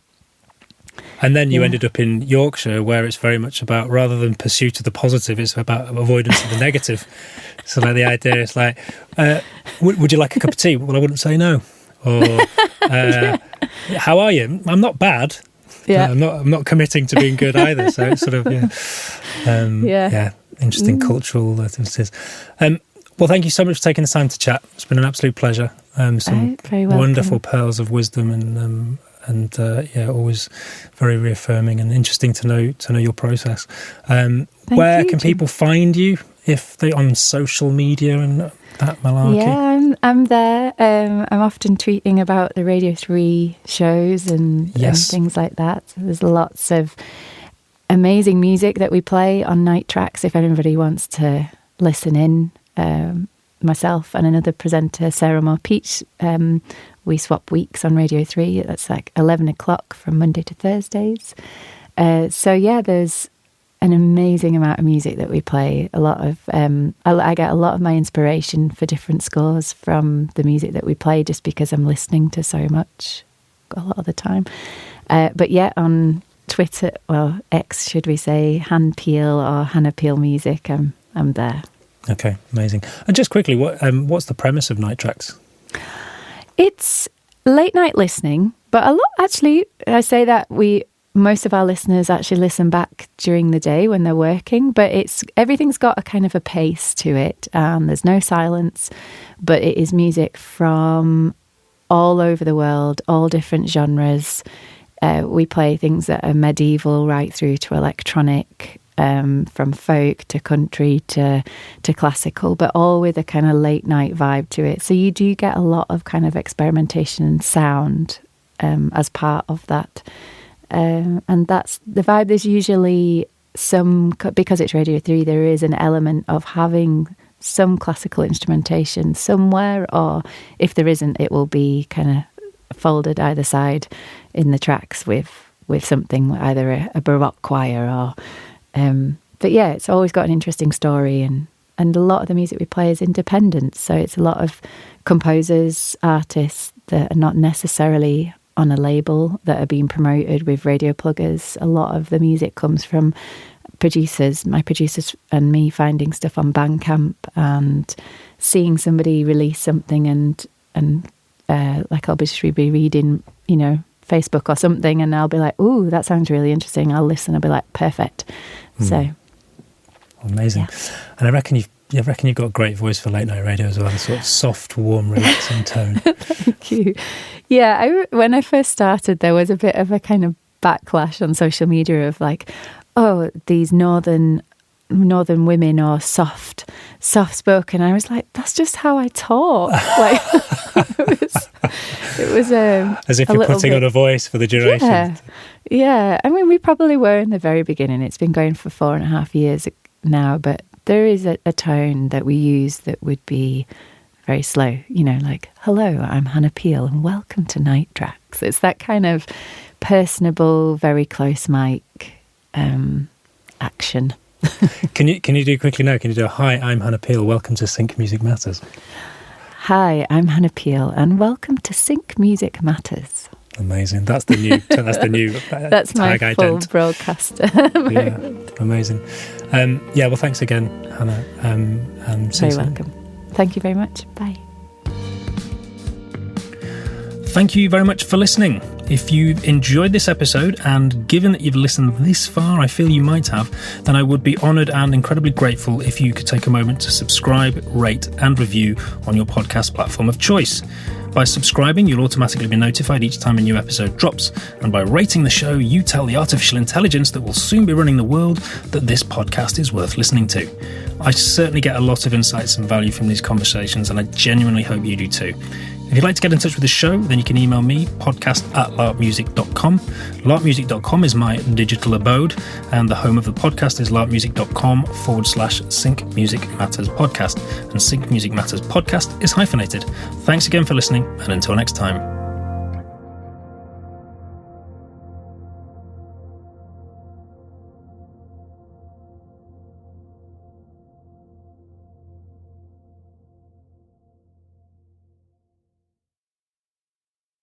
A: And then you ended up in Yorkshire, where it's very much about, rather than pursuit of the positive, it's about avoidance of the negative. So like the idea is like, would you like a cup of tea? Well, I wouldn't say no. Or how are you? I'm not bad. Yeah. I'm not committing to being good either. So it's sort of interesting cultural differences. Well, thank you so much for taking the time to chat. It's been an absolute pleasure. Some wonderful pearls of wisdom and always very reaffirming and interesting to know your process. Where can people find you if they on social media and that malarkey?
B: Yeah, I'm there. I'm often tweeting about the Radio 3 shows and things like that. So there's lots of amazing music that we play on Night Tracks if anybody wants to listen in. Myself and another presenter, Sarah Moore-Peach, we swap weeks on Radio 3. That's like 11 o'clock from Monday to Thursdays. There's an amazing amount of music that we play. A lot of I get a lot of my inspiration for different scores from the music that we play, just because I'm listening to so much a lot of the time. On Twitter, well, X, should we say, Han Peel or Hannah Peel Music, I'm there.
A: Okay, amazing. And just quickly, what's the premise of Night Tracks?
B: It's late night listening, but a lot, actually, I say that most of our listeners actually listen back during the day when they're working, but everything's got a kind of a pace to it, and there's no silence, but it is music from all over the world, all different genres. We play things that are medieval right through to electronic, from folk to country to classical, but all with a kind of late night vibe to it. So you do get a lot of kind of experimentation and sound as part of that. And that's the vibe. There's usually because it's Radio 3, there is an element of having some classical instrumentation somewhere, or if there isn't, it will be kind of folded either side in the tracks with something, either a Baroque choir or... it's always got an interesting story, and a lot of the music we play is independent. So it's a lot of composers, artists that are not necessarily on a label that are being promoted with radio pluggers. A lot of the music comes from my producers and me finding stuff on Bandcamp and seeing somebody release something and like I'll just be reading, Facebook or something, and I'll be like, ooh, that sounds really interesting. I'll listen. I'll be like, perfect. So
A: amazing. Yeah. And I reckon you've got a great voice for late night radio as well, a sort of soft, warm, relaxing tone.
B: Thank you. Yeah, when I first started, there was a bit of a kind of backlash on social media of like, oh, these northern women or soft spoken. I was like, that's just how I talk. Like it was
A: as if you're putting on a voice for the duration.
B: Yeah. I mean, we probably were in the very beginning. It's been going for 4.5 years now, but there is a tone that we use that would be very slow, like, hello, I'm Hannah Peel and welcome to Night Tracks. It's that kind of personable, very close mic action.
A: Can you do quickly now? Can you do a hi, I'm Hannah Peel, welcome to Sync Music Matters?
B: Hi, I'm Hannah Peel and welcome to Sync Music Matters.
A: Amazing. That's the new
B: that's
A: tag
B: my full broadcaster.
A: Yeah, amazing. Well, thanks again, Hannah.
B: Very welcome. Thank you very much. Bye.
A: Thank you very much for listening. If you've enjoyed this episode, and given that you've listened this far, I feel you might have, then I would be honoured and incredibly grateful if you could take a moment to subscribe, rate and review on your podcast platform of choice. By subscribing, you'll automatically be notified each time a new episode drops, and by rating the show, you tell the artificial intelligence that will soon be running the world that this podcast is worth listening to. I certainly get a lot of insights and value from these conversations, and I genuinely hope you do too. If you'd like to get in touch with the show, then you can email me, podcast@larpmusic.com. Larpmusic.com is my digital abode, and the home of the podcast is larpmusic.com/Sync Music Matters Podcast. And Sync Music Matters Podcast is hyphenated. Thanks again for listening, and until next time.